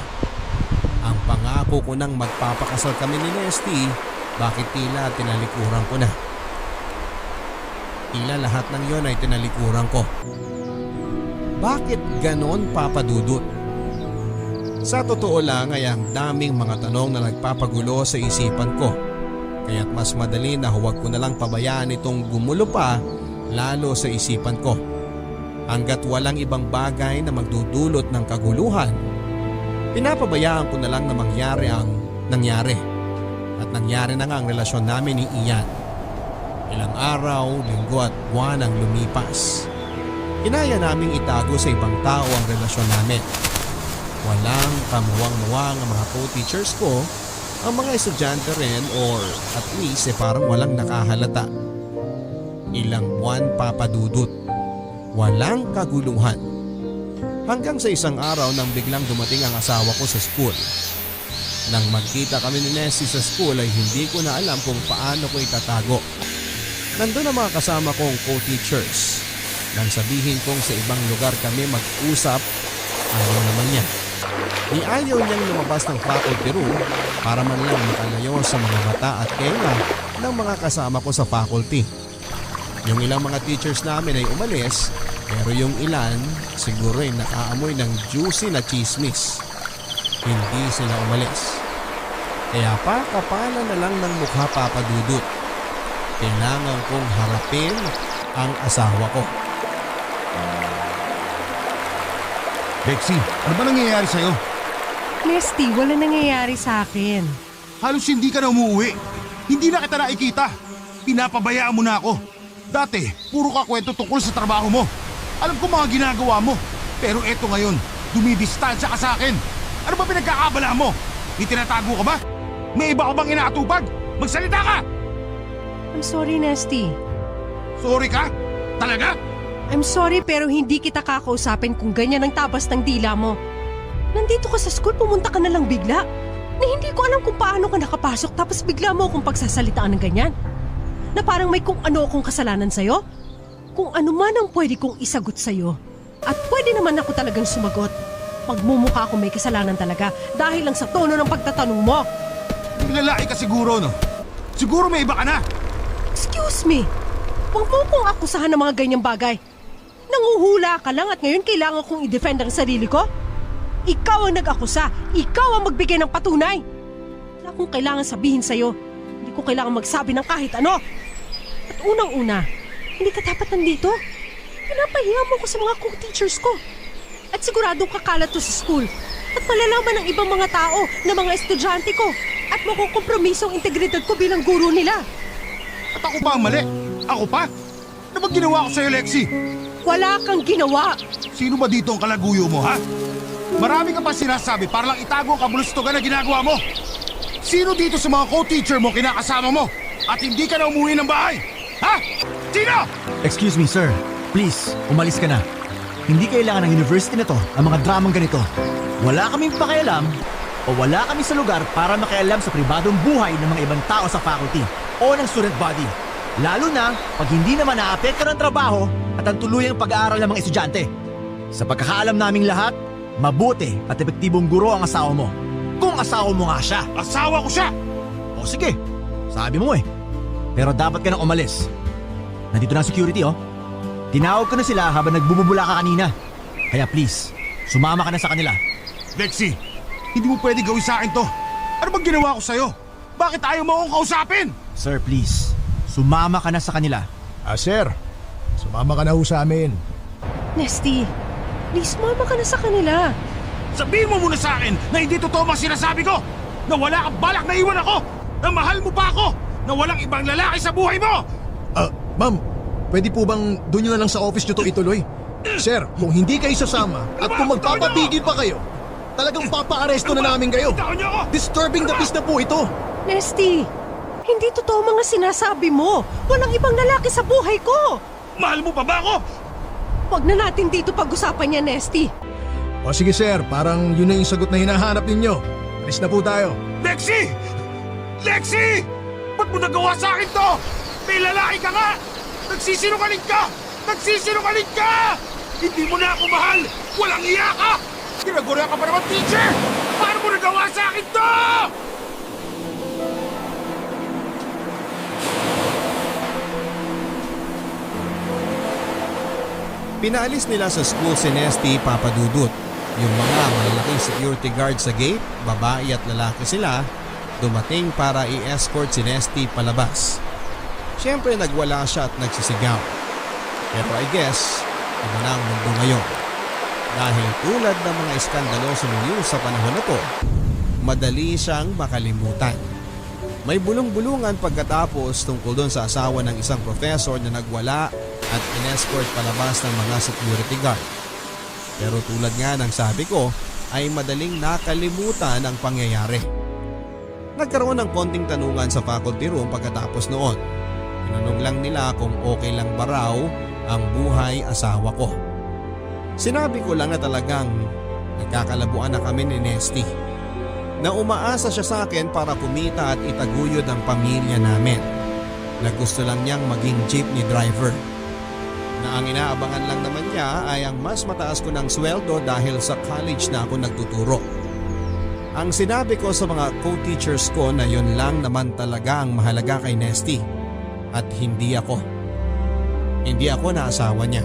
Ang pangako ko nang magpapakasal kami ni Nesty, bakit tila tinalikuran ko na? Tila lahat ng yon ay tinalikuran ko. Bakit ganon, Papa Dudut? Sa totoo lang ay ang daming mga tanong na nagpapagulo sa isipan ko. Kaya't mas madali na huwag ko na lang pabayaan itong gumulo pa lalo sa isipan ko. Hanggat walang ibang bagay na magdudulot ng kaguluhan, pinapabayaan ko na lang na mangyari ang nangyari. At nangyari na nga ang relasyon namin ni Ian. Ilang araw, linggo at buwan ang lumipas. Kinaya naming itago sa ibang tao ang relasyon namin. Walang kamuwang-muwang ang mga co-teachers ko, ang mga estudyante rin or at least parang walang nakahalata. Ilang buwan, Papa Dudut. Walang kaguluhan. Hanggang sa isang araw nang biglang dumating ang asawa ko sa school. Nang magkita kami ni Nessie sa school ay hindi ko na alam kung paano ko itatago. Nandun ang mga kasama kong co-teachers. Nang sabihin kong sa ibang lugar kami mag-usap, ayaw naman niya. Ni ayaw niyang lumabas ng faculty room para man lang makalayo sa mga mata at tenga ng mga kasama ko sa faculty. Yung ilang mga teachers namin ay umalis, pero yung ilan siguro ay nakaamoy ng juicy na chismis. Hindi sila umalis. Kaya pakapalan na lang ng mukha, Papa Dudut. Kailangan kong harapin ang asawa ko. Bexy, ano ba nangyayari sa'yo? Nesty, wala nangyayari sa akin. Halos hindi ka na umuwi. Hindi na kita nakikita. Pinapabayaan mo na ako. Dati, puro ka kwento tungkol sa trabaho mo. Alam ko mga ginagawa mo. Pero eto ngayon, dumidistansya ka sa akin. Ano ba pinagkakabala mo? May tinatago ka ba? May iba ka bang inaatupag? Magsalita ka! I'm sorry, Nesty. Sorry ka? Talaga? I'm sorry pero hindi kita kakausapin kung ganyan ang tabas ng dila mo. Nandito ka sa school, pumunta ka na lang bigla. Na hindi ko alam kung paano ka nakapasok tapos bigla mo akong pagsasalitaan ng ganyan. Na parang may kung ano akong kasalanan sa'yo. Kung ano man ang pwede kong isagot sa'yo. At pwede naman ako talagang sumagot. Pagmumukha ako may kasalanan talaga dahil lang sa tono ng pagtatanong mo. Lalaki ka siguro, no? Siguro may iba ka na. Excuse me. Huwag mo kong akusahan ng mga ganyang bagay. Nanguhula ka lang at ngayon kailangan kong i-defend ang sarili ko? Ikaw ang nag-akusa. Ikaw ang magbigay ng patunay. Wala akong kailangan sabihin sa'yo. Hindi ko kailangan magsabi ng kahit ano. At unang-una, hindi ka dapat nandito. Pinapahiya mo ko sa mga co-teachers ko. At siguradong kakalat to sa school. At malalaman ng ibang mga tao na mga estudyante ko. At makukompromiso ang integridad ko bilang guro nila. At ako pa ang mali? Ako pa? Ano ba ginawa ko sa'yo, Lexi? Wala kang ginawa. Sino ba dito ang kalaguyo mo, ha? Marami ka pa sinasabi para lang itago ang kabulustugan na ginagawa mo. Sino dito sa mga co-teacher mo kinakasama mo at hindi ka na umuwi ng bahay? Ha? Sino? Excuse me, sir. Please, umalis ka na. Hindi kailangan ng university na to ang mga dramang ganito. Wala kaming pakialam o wala kami sa lugar para makialam sa pribadong buhay ng mga ibang tao sa faculty o ng student body. Lalo na pag hindi naman naapekto ng trabaho at ang tuluyang pag-aaral ng mga estudyante. Sa pagkakaalam naming lahat, mabuti at epektibong guro ang asawa mo. Kung asawa mo nga siya. Asawa ko siya! O sige, sabi mo eh. Pero dapat ka nang umalis. Nandito na ang security oh. Tinawag ko na sila habang nagbububula ka kanina. Kaya please, sumama ka na sa kanila. Lexi, hindi mo pwede gawin sa akin to. Ano bang ginawa ko sa'yo? Bakit ayaw mo akong kausapin? Sir, please, sumama ka na sa kanila. Sir, sumama ka na ho sa amin. Nesty, please mama ka na sa kanila. Sabihin mo muna sa akin na hindi totoo ang sinasabi ko! Na wala kang balak na iwan ako! Na mahal mo pa ako! Na walang ibang lalaki sa buhay mo! Ma'am, pwede po bang doon nyo na lang sa office nyo to ituloy? Sir, kung hindi kayo sasama at kung magpapapigil pa kayo, talagang papa-aresto na namin kayo. Bitawan niyo ako! Disturbing the peace na po ito. Nesty, hindi totoo mga sinasabi mo. Walang ibang lalaki sa buhay ko. Mahal mo pa ba ako? Huwag na natin dito pag-usapan yan, Nesty. O sige sir, parang yun na yung sagot na hinahanap ninyo. Alis na po tayo. Lexi! Lexi! Ba't mo nagawa sa akin to? May lalaki ka nga! Nagsisinungaling ka! Nagsisinungaling ka! Hindi mo na ako mahal! Walang iya ka! Tinagura ka pa naman, teacher! Paano mo nagawa sa akin to? Pinaalis nila sa school si Nesty, Papa Dudut. Yung mga malalaking security guard sa gate, babae at lalaki sila, dumating para i-escort si Nesty palabas. Siyempre nagwala siya at nagsisigaw. Pero I guess, iba na ang mundo ngayon. Dahil tulad ng mga iskandaloso news sa panahon na to, madali siyang makalimutan. May bulong-bulungan pagkatapos tungkol doon sa asawa ng isang professor na nagwala at in-escort palabas ng mga security guard. Pero tulad nga ng sabi ko, ay madaling nakalimutan ang pangyayari. Nagkaroon ng konting tanungan sa faculty room pagkatapos noon. Tinanong lang nila kung okay lang ba raw ang buhay asawa ko. Sinabi ko lang na talagang nagkakalabuan na kami ni Nesty. Na umaasa siya sa akin para kumita at itaguyod ang pamilya namin. Na gusto lang niyang maging jeepney driver. Na ang inaabangan lang naman niya ay ang mas mataas ko ng sweldo dahil sa college na ako nagtuturo. Ang sinabi ko sa mga co-teachers ko na yon lang naman talaga ang mahalaga kay Nesty at hindi ako. Hindi ako na asawa niya.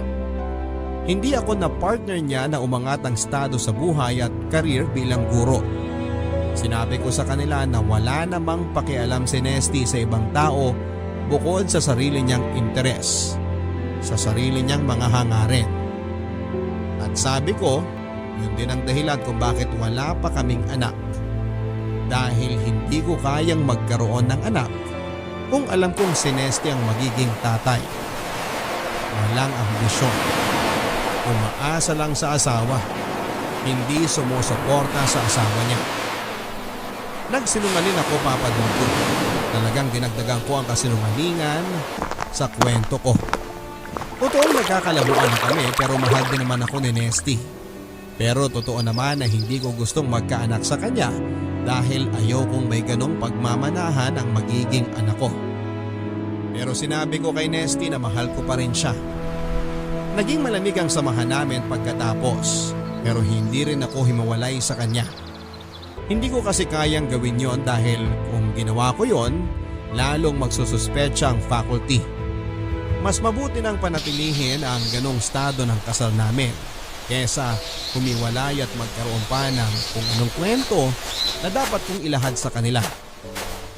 Hindi ako na partner niya na umangat ang estado sa buhay at karir bilang guro. Sinabi ko sa kanila na wala namang pakialam si Nesty sa ibang tao bukod sa sarili niyang interes, sa sarili niyang mga hangarin. At sabi ko, yun din ang dahilan kung bakit wala pa kaming anak. Dahil hindi ko kayang magkaroon ng anak kung alam kong si Nesty ang magiging tatay. Walang ambisyon. Umaasa lang sa asawa. Hindi sumusuporta sa asawa niya. Nagsinungaling ako, Papa Dudut. Talagang dinagdagan ko ang kasinungalingan sa kwento ko. Totoong nagkakalabuan kami pero mahal din naman ako ni Nesty. Pero totoo naman na hindi ko gustong magkaanak sa kanya dahil ayokong may ganong pagmamanahan ang magiging anak ko. Pero sinabi ko kay Nesty na mahal ko pa rin siya. Naging malamig ang samahan namin pagkatapos pero hindi rin ako himawalay sa kanya. Hindi ko kasi kayang gawin yon dahil kung ginawa ko yon, lalong magsususpecha ang faculty. Mas mabuti nang panatilihin ang ganong estado ng kasal namin kesa humiwalay at magkaroon pa ng kung anong kwento na dapat kong ilahad sa kanila.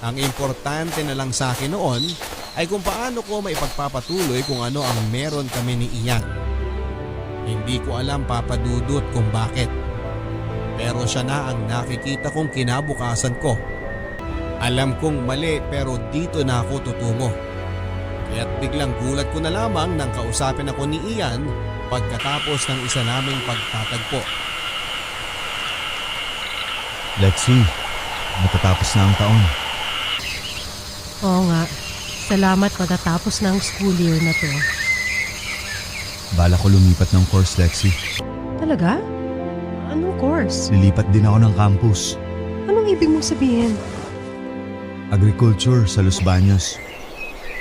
Ang importante na lang sa akin noon ay kung paano ko maipagpapatuloy kung ano ang meron kami ni Ian. Hindi ko alam, Papa Dudut, kung bakit. Pero siya na ang nakikita kong kinabukasan ko. Alam kong mali pero dito na ako tutungo. Kaya't biglang gulat ko na lamang nang kausapin ako ni Ian pagkatapos ng isa naming pagtatagpo. Lexi, matatapos na ang taon. Oo nga. Salamat matatapos na ang school year na to. Bala ko lumipat ng course, Lexi. Talaga? Anong course? Lilipat din ako ng campus. Anong ibig mong sabihin? Agriculture sa Los Baños.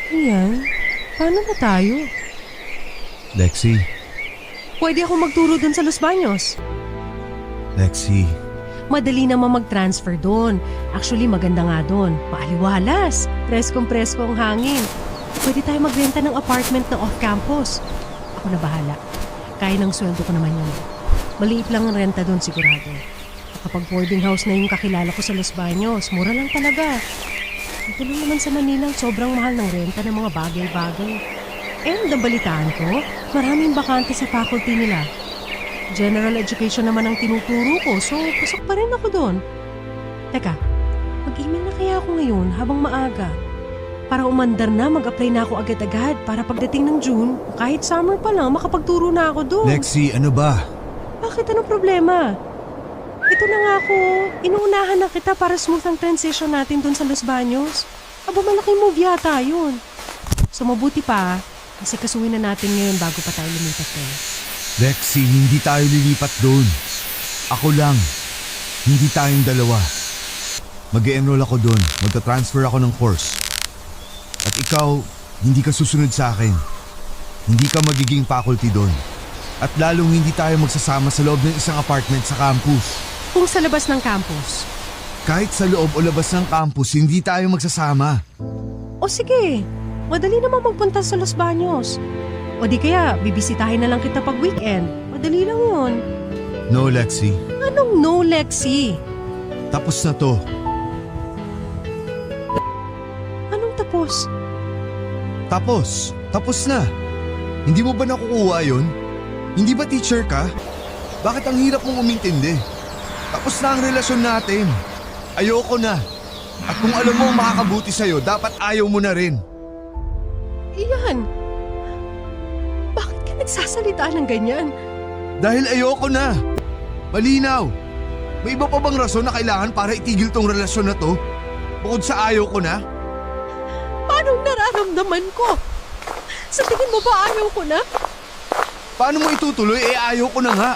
Iyan, paano na tayo? Lexi, Pwede ako magturo dun sa Los Baños. Lexi, Madali naman mag-transfer doon. Actually, maganda nga doon. Maaliwalas. Preskong-presko ang hangin. Pwede tayo magrenta ng apartment na off-campus. Ako na bahala. Kaya ng sweldo ko naman yun. Maliit lang ang renta doon sigurado. Kapag boarding house na yung kakilala ko sa Los Baños, mura lang talaga. Ito lang naman sa Manila, sobrang mahal ng renta ng mga bagay-bagay. And nabalitaan ko, maraming bakante sa faculty nila. General education naman ang tinuturo ko, so pasok pa rin ako doon. Teka, mag-email na kaya ako ngayon habang maaga. Para umandar na, mag-apply na ako agad-agad para pagdating ng June, kahit summer pa lang, makapagturo na ako doon. Lexi, ano ba? Bakit? Anong problema? Ito na nga ako. Inuunahan na kita para smooth ang transition natin doon sa Los Baños. Aba, malaking move yata yun. So mabuti pa, Kasi kasuhin na natin ngayon bago pa tayo lumipat doon. Lexi, hindi tayo lilipat doon. Ako lang. Hindi tayong dalawa. Mag-e-enroll ako doon. Magta-transfer ako ng course. At ikaw, hindi ka susunod sa akin. Hindi ka magiging faculty doon. At lalong hindi tayo magsasama sa loob ng isang apartment sa campus. Kung sa labas ng campus. Kahit sa loob o labas ng campus, hindi tayo magsasama. O sige, madali naman magpunta sa Los Baños. O di kaya, bibisitahin na lang kita pag weekend. Madali lang yun. No, Lexi. Anong no, Lexi? Tapos na to. Anong tapos? Tapos. Tapos na. Hindi mo ba nakukuha yun? Hindi ba teacher ka? Bakit ang hirap mong umintindi? Tapos na ang relasyon natin. Ayoko na. At kung alam mo ang makakabuti sa'yo, dapat ayaw mo na rin. Iyan. Bakit ka nagsasalita ng ganyan? Dahil ayoko na. Malinaw. May iba pa bang rason na kailangan para itigil tong relasyon na to? Bukod sa ayaw ko na? Paano nararamdaman ko? Sa tingin mo ba ayaw ko na? Paano mo itutuloy? Ayaw ko na nga.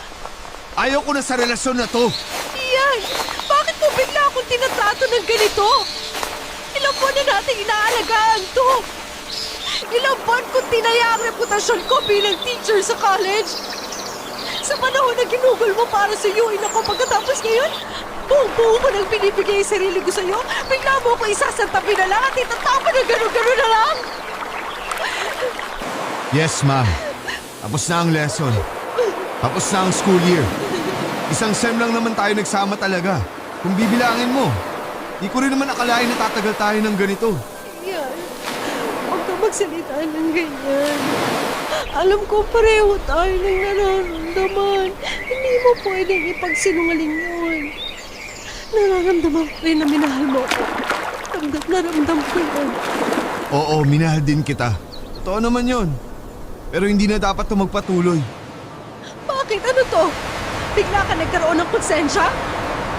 Ayaw ko na sa relasyon na to. Iyan! Bakit mo bigla akong tinatrato ng ganito? Ilang buwan na nating inaalagaan to. Ilang buwan kong tinaya ang reputasyon ko bilang teacher sa college. Sa panahon na ginugol mo para sa UIN ako pagkatapos ngayon, buong-buo ko nang binibigay ang sarili ko sa'yo, bigla mo ako isasantabi na lang at itatapon na gano'n-gano'n na lang. Yes, ma'am. Tapos na ang lesson. Tapos na ang school year. Isang sem lang naman tayo nagsama talaga. Kung bibilangin mo, di ko rin naman akalain na tatagal tayo ng ganito. Yan. Huwag ka magsalita ng ganyan. Alam ko pareho tayo ng nararamdaman. Hindi mo pwedeng ipagsinungaling yun. Nararamdaman ko rin na minahal mo ako. Naramdam ko yun. Oo, minahal din kita. Totoo naman yon. Pero hindi na dapat ito magpatuloy. Bakit? Ano to? Bigla ka nagkaroon ng konsensya?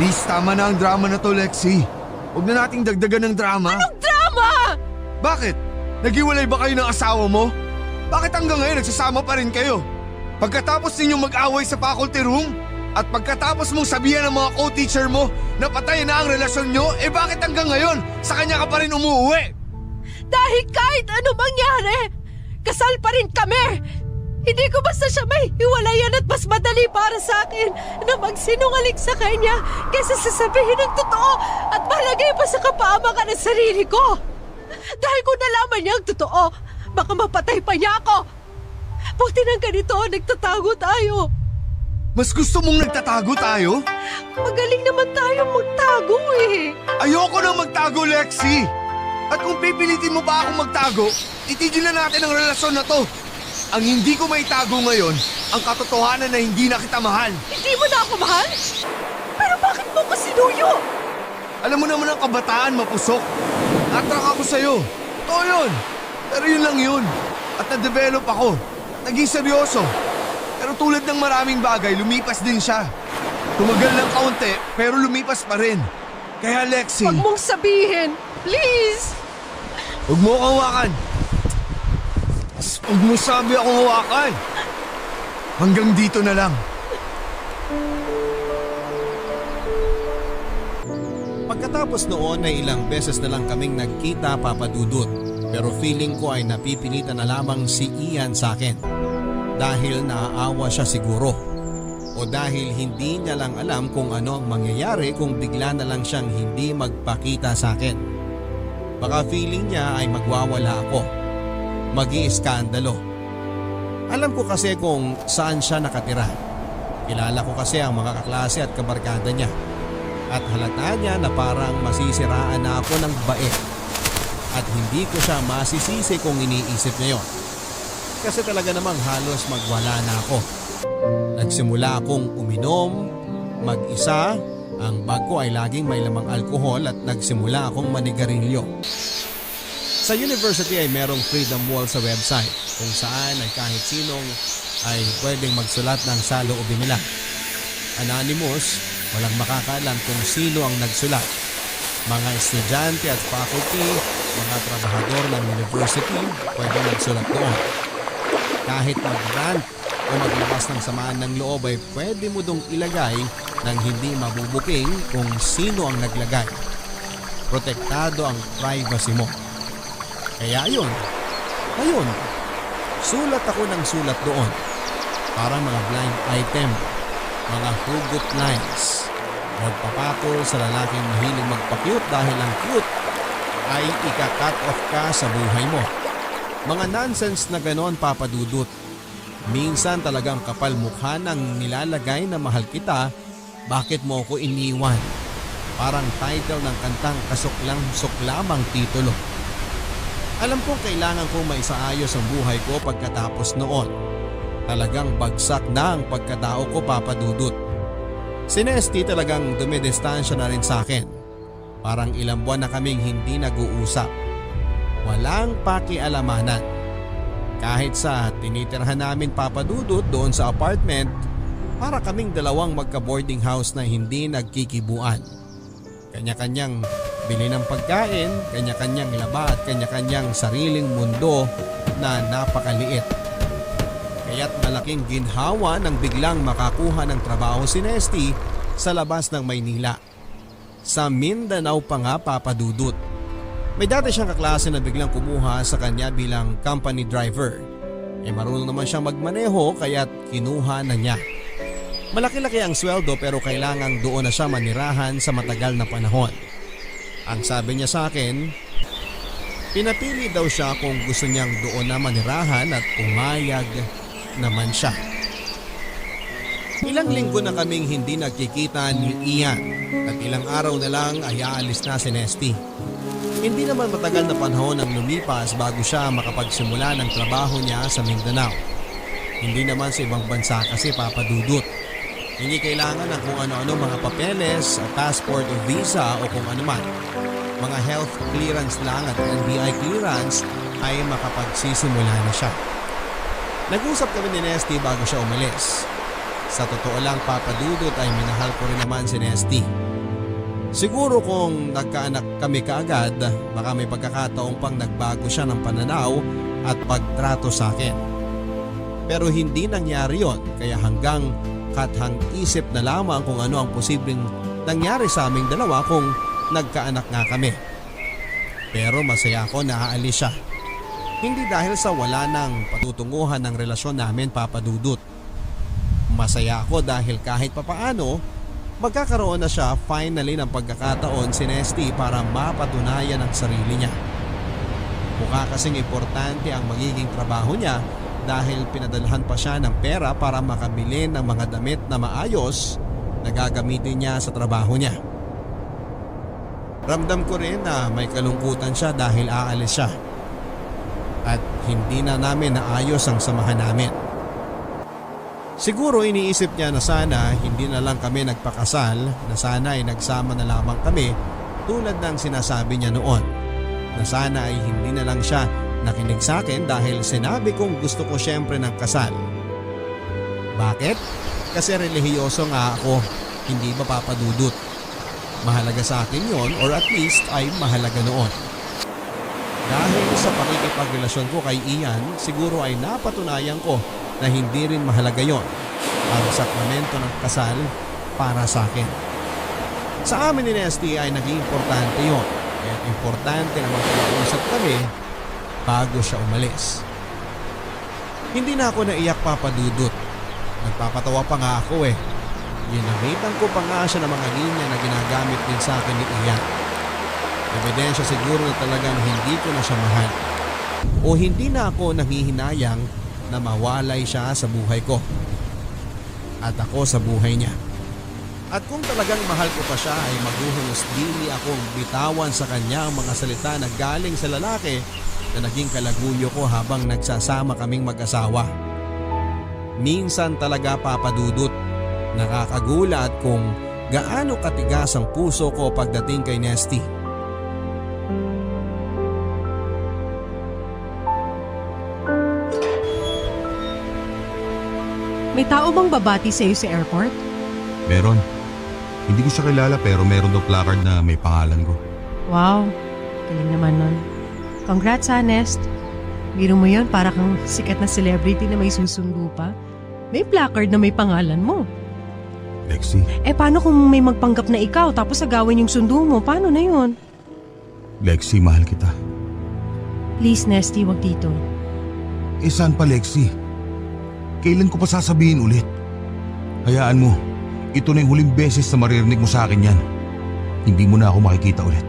Please, tama na ang drama na to, Lexi. Huwag na nating dagdagan ng drama. Anong drama? Bakit? Naghiwalay ba kayo ng asawa mo? Bakit hanggang ngayon nagsasama pa rin kayo? Pagkatapos ninyong mag-away sa faculty room? At pagkatapos mong sabihan ng mga co-teacher mo na patay na ang relasyon nyo, bakit hanggang ngayon sa kanya ka pa rin umuwi? Dahil kahit ano mangyari, kasal pa rin kami. Hindi ko basta siya may hiwalayan at mas madali para sa akin na magsinungaling sa kanya kaysa sasabihin ng totoo at malagay pa sa kapahamakan ng sarili ko. Dahil kung nalaman niya ang totoo, baka mapatay pa niya ako. Buti nang ganito, nagtatago tayo. Mas gusto mong nagtatago tayo? Magaling naman tayo magtago eh. Ayoko nang magtago, Lexi! At kung pipilitin mo pa akong magtago, itigil na natin ang relasyon na to. Ang hindi ko maitago ngayon, ang katotohanan na hindi na kita mahal. Hindi mo na ako mahal? Pero bakit mo ko sinuyo? Alam mo naman ang kabataan, mapusok. Atrak ako sa'yo. Totoo yun. Pero yun lang yun. At na-develop ako. Naging seryoso. Pero tulad ng maraming bagay, lumipas din siya. Tumagal ng kaunti, pero lumipas pa rin. Kaya Lexi, Huwag mong sabihin. Please! huwag mo akong hawakan. Huwag mo sabi akong hawakan. Hanggang dito na lang. Pagkatapos noon ay ilang beses na lang kaming nagkita, Papa Dudut. Pero feeling ko ay napipilitan na lamang si Ian sa akin. Dahil naaawa siya siguro. O dahil hindi niya lang alam kung ano ang mangyayari kung bigla na lang siyang hindi magpakita sa akin. Baka feeling niya ay magwawala ako. Mag-iiskandalo. Alam ko kasi kung saan siya nakatira. Kilala ko kasi ang mga kaklase at kabarkada niya. At halata niya na parang masisiraan na ako ng bait. At hindi ko siya masisisi kung iniisip niya yun. Kasi talaga namang halos magwala na ako. Nagsimula akong uminom, mag-isa. Ang bag ko ay laging may lamang alkohol at nagsimula akong manigarilyo. Sa university ay merong freedom wall sa website kung saan ay kahit sinong ay pwedeng magsulat ng saloobin nila. Anonymous, walang makakaalam kung sino ang nagsulat. Mga estudyante at faculty, mga trabahador ng university pwedeng magsulat doon. Kahit mag-rant o maglabas ng samaan ng loob ay pwede mo dong ilagay nang hindi mabubuking kung sino ang naglagay. Protektado ang privacy mo. Kaya ayun, sulat ako ng sulat doon. Parang mga blind item, mga hugot lines. Magpapatol sa lalaking mahilig magpa-cute dahil ang cute ay ika-cut off ka sa buhay mo. Mga nonsense na ganon, Papa Dudut. Minsan talagang kapal mukha ng nilalagay na mahal kita, bakit mo ako iniwan? Parang title ng kantang kasuklang-suklamang titulo. Alam kong kailangan kong maisaayos ang buhay ko pagkatapos noon. Talagang bagsak na ang pagkatao ko, Papa Dudut. Si Nesty talagang dumidistansya na rin sa akin. Parang ilang buwan na kaming hindi nag-uusap. Walang pakialamanan. Kahit sa tinitirhan namin, Papa Dudut, doon sa apartment, para kaming dalawang magka-boarding house na hindi nagkikibuan. Kanya-kanyang bili ng pagkain, kanya-kanyang laba at kanya-kanyang sariling mundo na napakaliit. Kaya't malaking ginhawa nang biglang makakuha ng trabaho si Nesty sa labas ng Maynila. Sa Mindanao pa nga, Papa Dudut. May dati siyang kaklase na biglang kumuha sa kanya bilang company driver. Marunong naman siyang magmaneho kaya't kinuha na niya. Malaki-laki ang sweldo pero kailangang doon na siya manirahan sa matagal na panahon. Ang sabi niya sa akin, pinapili daw siya kung gusto niyang doon na manirahan at pumayag naman siya. Ilang linggo na kaming hindi nagkikita ni Ian at ilang araw na lang ay aalis na si Nesty. Hindi naman matagal na panahon ang lumipas bago siya makapagsimula ng trabaho niya sa Mindanao. Hindi naman sa ibang bansa kasi, Papa Dudut. Hindi kailangan ng kung ano-ano mga papeles, passport o visa o kung ano man. Mga health clearance lang at NBI clearance ay makapagsisimula na siya. Nag-usap kami ni Nesty bago siya umalis. Sa totoo lang, Papa Dudut, ay minahal ko rin naman si Nesty. Siguro kung nagkaanak kami kaagad, baka may pagkakataong pang nagbago siya ng pananaw at pagtrato sa akin. Pero hindi nangyari yon, kaya hanggang kathang isip na lamang kung ano ang posibleng nangyari sa aming dalawa kung nagkaanak nga kami. Pero masaya ako na aalis siya. Hindi dahil sa wala nang patutunguhan ng relasyon namin, Papa Dudut. Masaya ako dahil kahit papaano, magkakaroon na siya finally ng pagkakataon si Nesty para mapatunayan ang sarili niya. Mukha kasing importante ang magiging trabaho niya dahil pinadalhan pa siya ng pera para makabili ng mga damit na maayos na gagamitin niya sa trabaho niya. Ramdam ko rin na may kalungkutan siya dahil aalis siya. At hindi na namin naayos ang samahan namin. Siguro iniisip niya na sana hindi na lang kami nagpakasal, na sana ay nagsama na lamang kami tulad ng sinasabi niya noon. Na sana ay hindi na lang siya nakinig sa akin dahil sinabi kong gusto ko syempre ng kasal. Bakit? Kasi relihiyoso nga ako, hindi ba, Papa Dudut? Mahalaga sa akin yon, or at least ay mahalaga noon. Dahil sa pakikipagrelasyon ko kay Ian, siguro ay napatunayan ko na hindi rin mahalaga yon, ang sakramento ng kasal para sa akin. Sa amin ni Nesty ay naging importante yon. Kaya importante na magpag-usap kami bago siya umalis. Hindi na ako naiyak, Papa Dudut. Nagpapatawa pa nga ako eh. Ginamitan ko pa nga siya ng mga linya na ginagamit din sa akin ni Ian. Ebidensya siguro na talagang hindi ko na siya mahal. O hindi na ako nanghihinayang na mawalay siya sa buhay ko. At ako sa buhay niya. At kung talagang mahal ko pa siya ay maghuhunos dili akong bitawan sa kanya ang mga salita na galing sa lalaki na naging kalaguyo ko habang nagsasama kaming mag-asawa. Minsan talaga, Papa Dudut, nakakagulat kung gaano katigas ang puso ko pagdating kay Nesty. May tao bang babati sa'yo sa airport? Meron. Hindi ko siya kilala pero meron daw placard na may pangalan ko. Wow, galing naman nun. Congrats, ha, Nest. Biro mo yun, para kang sikat na celebrity na may susundo pa. May placard na may pangalan mo. Lexi, Paano kung may magpanggap na ikaw tapos agawin yung sundo mo? Paano na yun? Lexi, mahal kita. Please, Nesty, wag dito. Saan pa, Lexi? Kailan ko pa sasabihin ulit? Hayaan mo, ito na yung huling beses na maririnig mo sa akin yan. Hindi mo na ako makikita ulit.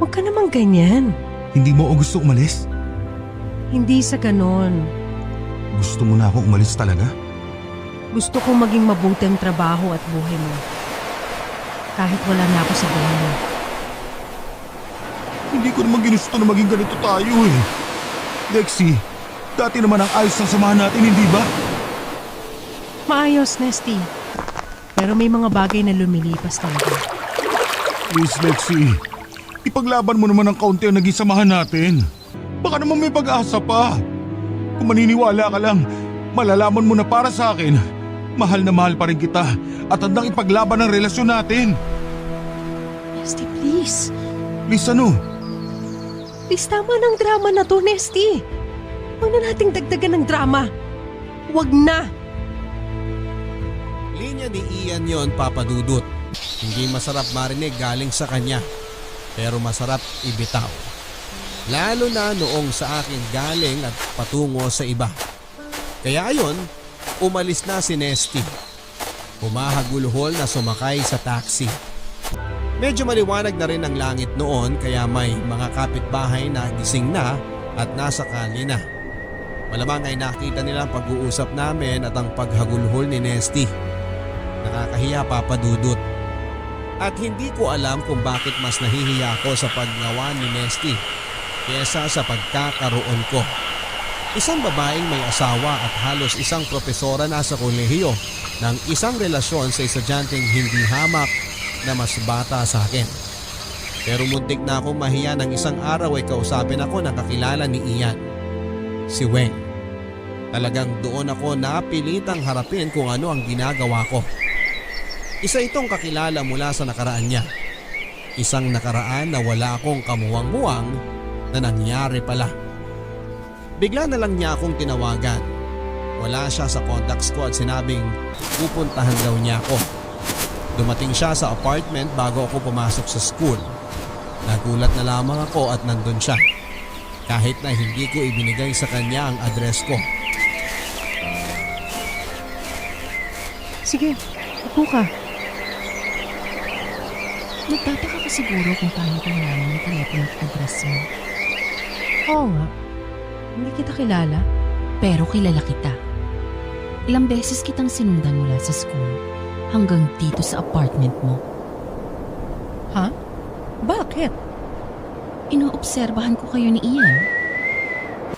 Huwag ka namang ganyan. Hindi mo ako gusto umalis? Hindi sa ganon. Gusto mo na akong umalis talaga? Gusto kong maging mabuti ang trabaho at buhay mo. Kahit wala na ako sa buhay mo. Hindi ko naman ginusto na maging ganito tayo eh. Lexi, dati naman ang ayos ng samahan natin, hindi ba? Maayos, Nesty. Pero may mga bagay na lumilipas talaga. Please, Lexi. Ipaglaban mo naman ang kaunti ang naging samahan natin. Baka naman may pag-asa pa. Kung maniniwala ka lang, malalaman mo na para sa akin, mahal na mahal pa rin kita at handang ipaglaban ang relasyon natin. Nesty, please. Please, ano? Please, tama ng drama na to, Nesty. Huwag na nating dagdagan ng drama. Huwag na. Linya ni Ian yon, Papa Dudut. Hindi masarap marinig galing sa kanya, pero masarap ibitaw. Lalo na noong sa akin galing at patungo sa iba. Kaya ayon, umalis na si Nesty. Humahagulhol na sumakay sa taxi. Medyo maliwanag na rin ang langit noon kaya may mga kapitbahay na gising na at nasa kalye na. Malamang ay nakita nila ang pag-uusap namin at ang paghagulhol ni Nesty. Nakakahiya, Papa Dudut. At hindi ko alam kung bakit mas nahihiya ako sa paggawa ni Nesty kesa sa pagkakaroon ko. Isang babaeng may asawa at halos isang propesora na sa kolehiyo ng isang relasyon sa estudyanteng hindi hamak na mas bata sa akin. Pero muntik na akong mahiya ng isang araw ay kausapin ako ng kakilala ni Ian, si Weng. Talagang doon ako napilitang harapin kung ano ang ginagawa ko. Isa itong kakilala mula sa nakaraan niya. Isang nakaraan na wala akong kamuwang-muwang na nangyari pala. Bigla na lang niya akong tinawagan. Wala siya sa contacts ko at sinabing pupuntahan daw niya ako. Dumating siya sa apartment bago ako pumasok sa school. Nagulat na lamang ako at nandun siya. Kahit na hindi ko ibinigay sa kanya ang address ko. Sige, upo ka. Nagtataka ka siguro kung paano ko nalaman yung telepono at address mo. Oo nga. Hindi kita kilala. Pero kilala kita. Ilang beses kitang sinundan mula sa school hanggang dito sa apartment mo. Ha? Bakit? Inoobserbahan ko kayo ni Ian.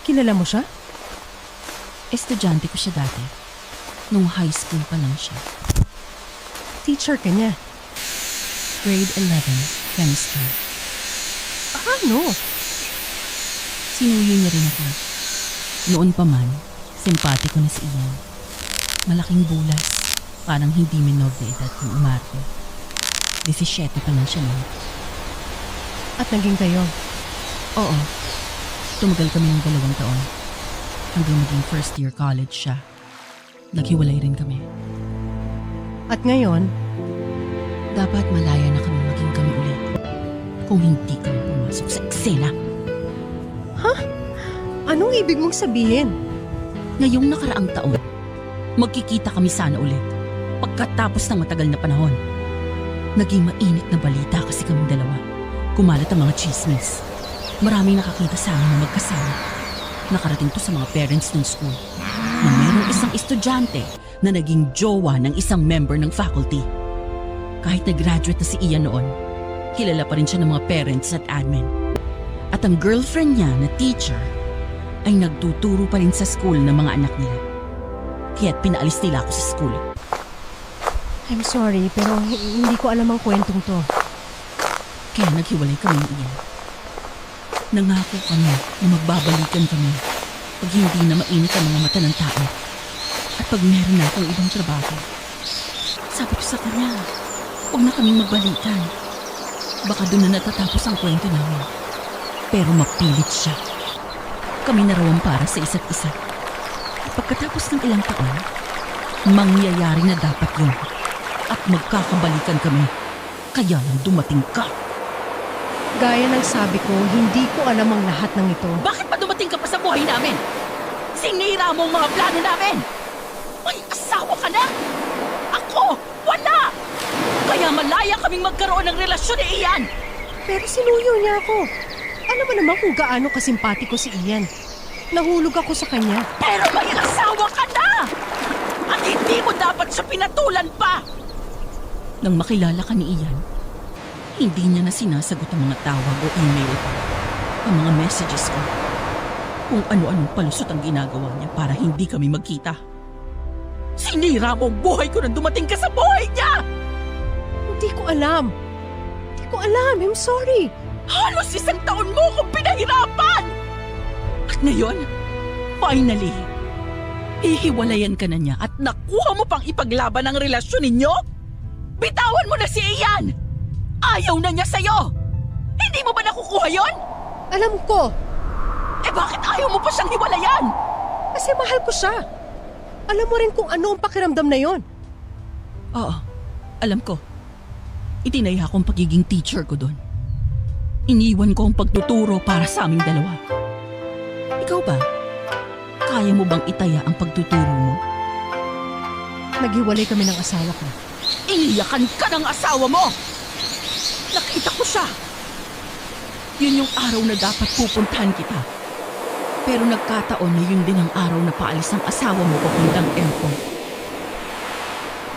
Kilala mo siya? Estudyante ko siya dati. Nung high school pa lang siya. Teacher ka niya. Grade 11, chemistry. Paano? Sinuyo niya rin ako. Noon pa man, simpati ko na si Ian. Malaking bulas, parang hindi minor de edad kung umarte. 17 pa lang siya noon. At naging kayo? Oo, tumagal kami ng 2 taon. Hanggang maging first year college siya. Naghiwalay rin kami. At ngayon, Dapat malaya na kami maging kami ulit. Kung hindi kami pumasok sa eksena. anong ibig mong sabihin? Ngayong nakaraang taon, magkikita kami sana ulit. Pagkatapos ng matagal na panahon. Naging mainit na balita kasi kaming dalawa. Kumalat ang mga chismis. Maraming nakakita sa amin na magkasama. Nakarating to sa mga parents ng school na merong isang estudyante na naging jowa ng isang member ng faculty. Kahit nag-graduate na si Ian noon, kilala pa rin siya ng mga parents at admin. At ang girlfriend niya na teacher ay nagtuturo pa rin sa school ng mga anak nila. Kaya't pinaalis nila ako sa school. I'm sorry, pero hindi ko alam ang kwentong to. Kaya naghiwalay kami ni Ian. Nangako kami na magbabalikan kami pag hindi na mainit ang mga mata ng tao at pag meron na akong ibang trabaho. Sabi ko sa kanya, huwag na kaming magbalikan. Baka doon na natatapos ang kwento namin. Pero mapilit siya. Kami na raw ang para sa isa't isa. At pagkatapos ng ilang taon, mangyayari na dapat yun. At magkakabalikan kami. Kaya lang dumating ka. Gaya ng sabi ko, hindi ko alam ang lahat ng ito. Bakit pa dumating ka pa sa buhay namin? Sinira mo ang mga plano namin! May asawa ka na! Ako, wala! Kaya malaya kaming magkaroon ng relasyon ni Ian! Pero sinuyo niya ako. Alam mo naman kung gaano kasimpatiko si Ian. Nahulog ako sa kanya. Pero may asawa ka na! At hindi mo dapat siya pinatulan pa! Nang makilala ka ni Ian, hindi niya na sinasagot ang mga tawag o email ko. Ang mga messages ko. Kung ano-anong palusot ang ginagawa niya para hindi kami magkita. Sinira mo ang buhay ko nang dumating ka sa buhay niya! Hindi ko alam. Hindi ko alam. I'm sorry. Halos 1 taon mo akong pinahirapan! At ngayon, finally, ihiwalayan ka na niya at nakuha mo pang ipaglaban ang relasyon ninyo? Bitawan mo na si Ian! Ayaw na niya sa'yo! Hindi mo ba nakukuha yon? Alam ko. Eh bakit ayaw mo pa siyang hiwalayan? Kasi mahal ko siya. Alam mo rin kung ano ang pakiramdam na yon. Oo, alam ko. Itinaya ko ang pagiging teacher ko doon. Iniwan ko ang pagtuturo para sa aming dalawa. Ikaw ba? Kaya mo bang itaya ang pagtuturo mo? Naghiwalay kami ng asawa ko. Iniyakan ka ng asawa mo! Nakita ko siya! Yun yung araw na dapat pupuntahan kita. Pero nagkataon na yun din ang araw na paalis ang asawa mo papuntang airport.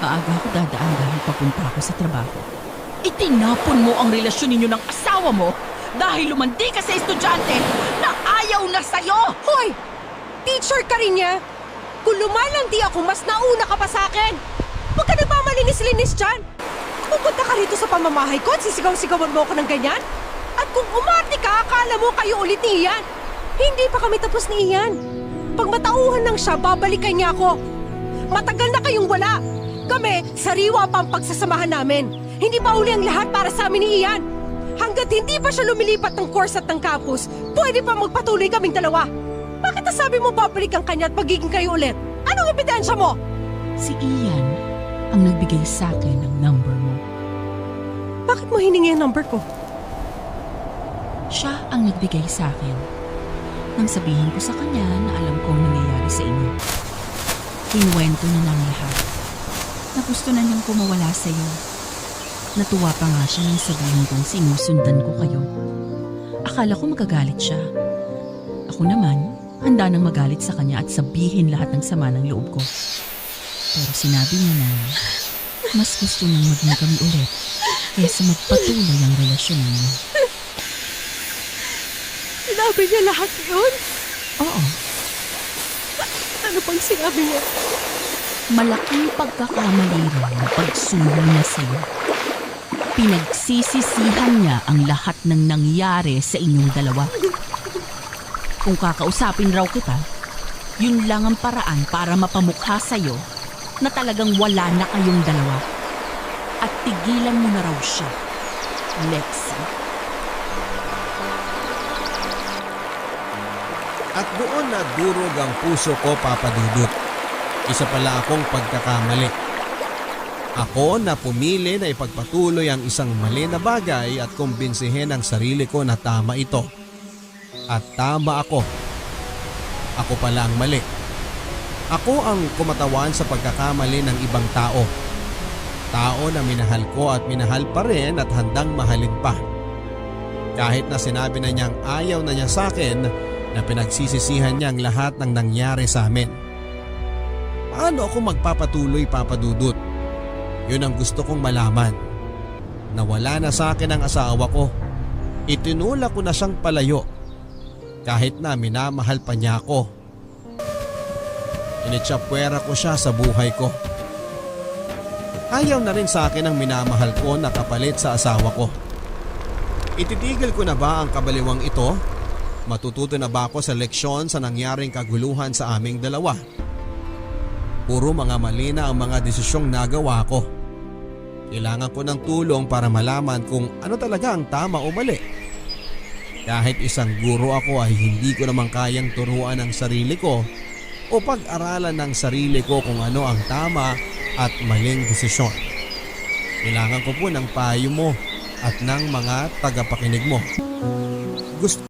Maaga ako dadaan dahil papunta ako sa trabaho. Itinapon mo ang relasyon ninyo ng asawa mo dahil lumandi ka sa estudyante na ayaw na sa'yo! Hoy! Teacher ka rin niya! Kung lumalandi ako, mas nauna ka pa sa akin! Huwag ka nagmamalinis-linis dyan! Pupunta ka rito sa pamamahay ko at sisigaw-sigawan mo ako ng ganyan? At kung umarte ka, akala mo kayo ulit ni Ian! Hindi pa kami tapos ni Ian! Pag matauhan lang siya, babalikan niya ako! Matagal na kayong wala! Kami, sariwa pa ang pagsasamahan namin! Hindi pa uli ang lahat para sa amin ni Ian! Hanggat hindi pa siya lumilipat ng course at ng campus, pwede pa magpatuloy kaming dalawa! Bakit nasabi mo babalikan kanya at magiging kayo ulit? Anong ebidensya mo? Si Ian ang nagbigay sa akin ng number mo. Bakit mo hiningi ang number ko? Siya ang nagbigay sa akin. Nang sabihin ko sa kanya na alam kong nangyayari sa inyo. Kinuwento niya ng lahat. Na gusto na niyang kumawala sa iyo. Natuwa pa nga siya nang sabihin kong sinusundan ko kayo. Akala ko magagalit siya. Ako naman, handa nang magalit sa kanya at sabihin lahat ng sama ng loob ko. Pero sinabi niya na mas gusto niyang maging kami ulit kaysa magpatuloy ang relasyon niyo. Sinabi niya lahat yun? Oo, Ano pang sinabi niya? malaking pagkakamali rin ang pagsuyo niya sa'yo. Pinagsisisihan niya ang lahat ng nangyari sa inyong dalawa. Kung kakausapin raw kita, yun lang ang paraan para mapamukha sa'yo na talagang wala na kayong dalawa. At tigilan mo na raw siya, Lexi. At doon na durog ang puso ko, Papa Dudut. Isa pala akong pagkakamali. Ako na pumili na ipagpatuloy ang isang mali na bagay at kumbinsihin ang sarili ko na tama ito. At tama ako. Ako pala ang mali. Ako ang kumatawan sa pagkakamali ng ibang tao. Tao na minahal ko at minahal pa rin at handang mahalin pa. Kahit na sinabi na niyang ayaw na niya sa akin, na pinagsisisihan niya ang lahat ng nangyari sa amin. Paano ako magpapatuloy, Papa Dudut? Yun ang gusto kong malaman. Nawala na sa akin ang asawa ko. Itinulak ko na siyang palayo. Kahit na minamahal pa niya ako. Initsapwera ko siya sa buhay ko. Ayaw na rin sa akin ang minamahal ko na kapalit sa asawa ko. Ititigil ko na ba ang kabaliwang ito? Matututo na ba ako sa leksyon sa nangyaring kaguluhan sa aming dalawa? Puro mga mali na ang mga desisyong nagawa ko. Kailangan ko ng tulong para malaman kung ano talaga ang tama o mali. Kahit isang guro ako ay hindi ko naman kayang turuan ang sarili ko o pag-aralan ng sarili ko kung ano ang tama at maling desisyon. Kailangan ko po ng payo mo at ng mga tagapakinig mo. Gusto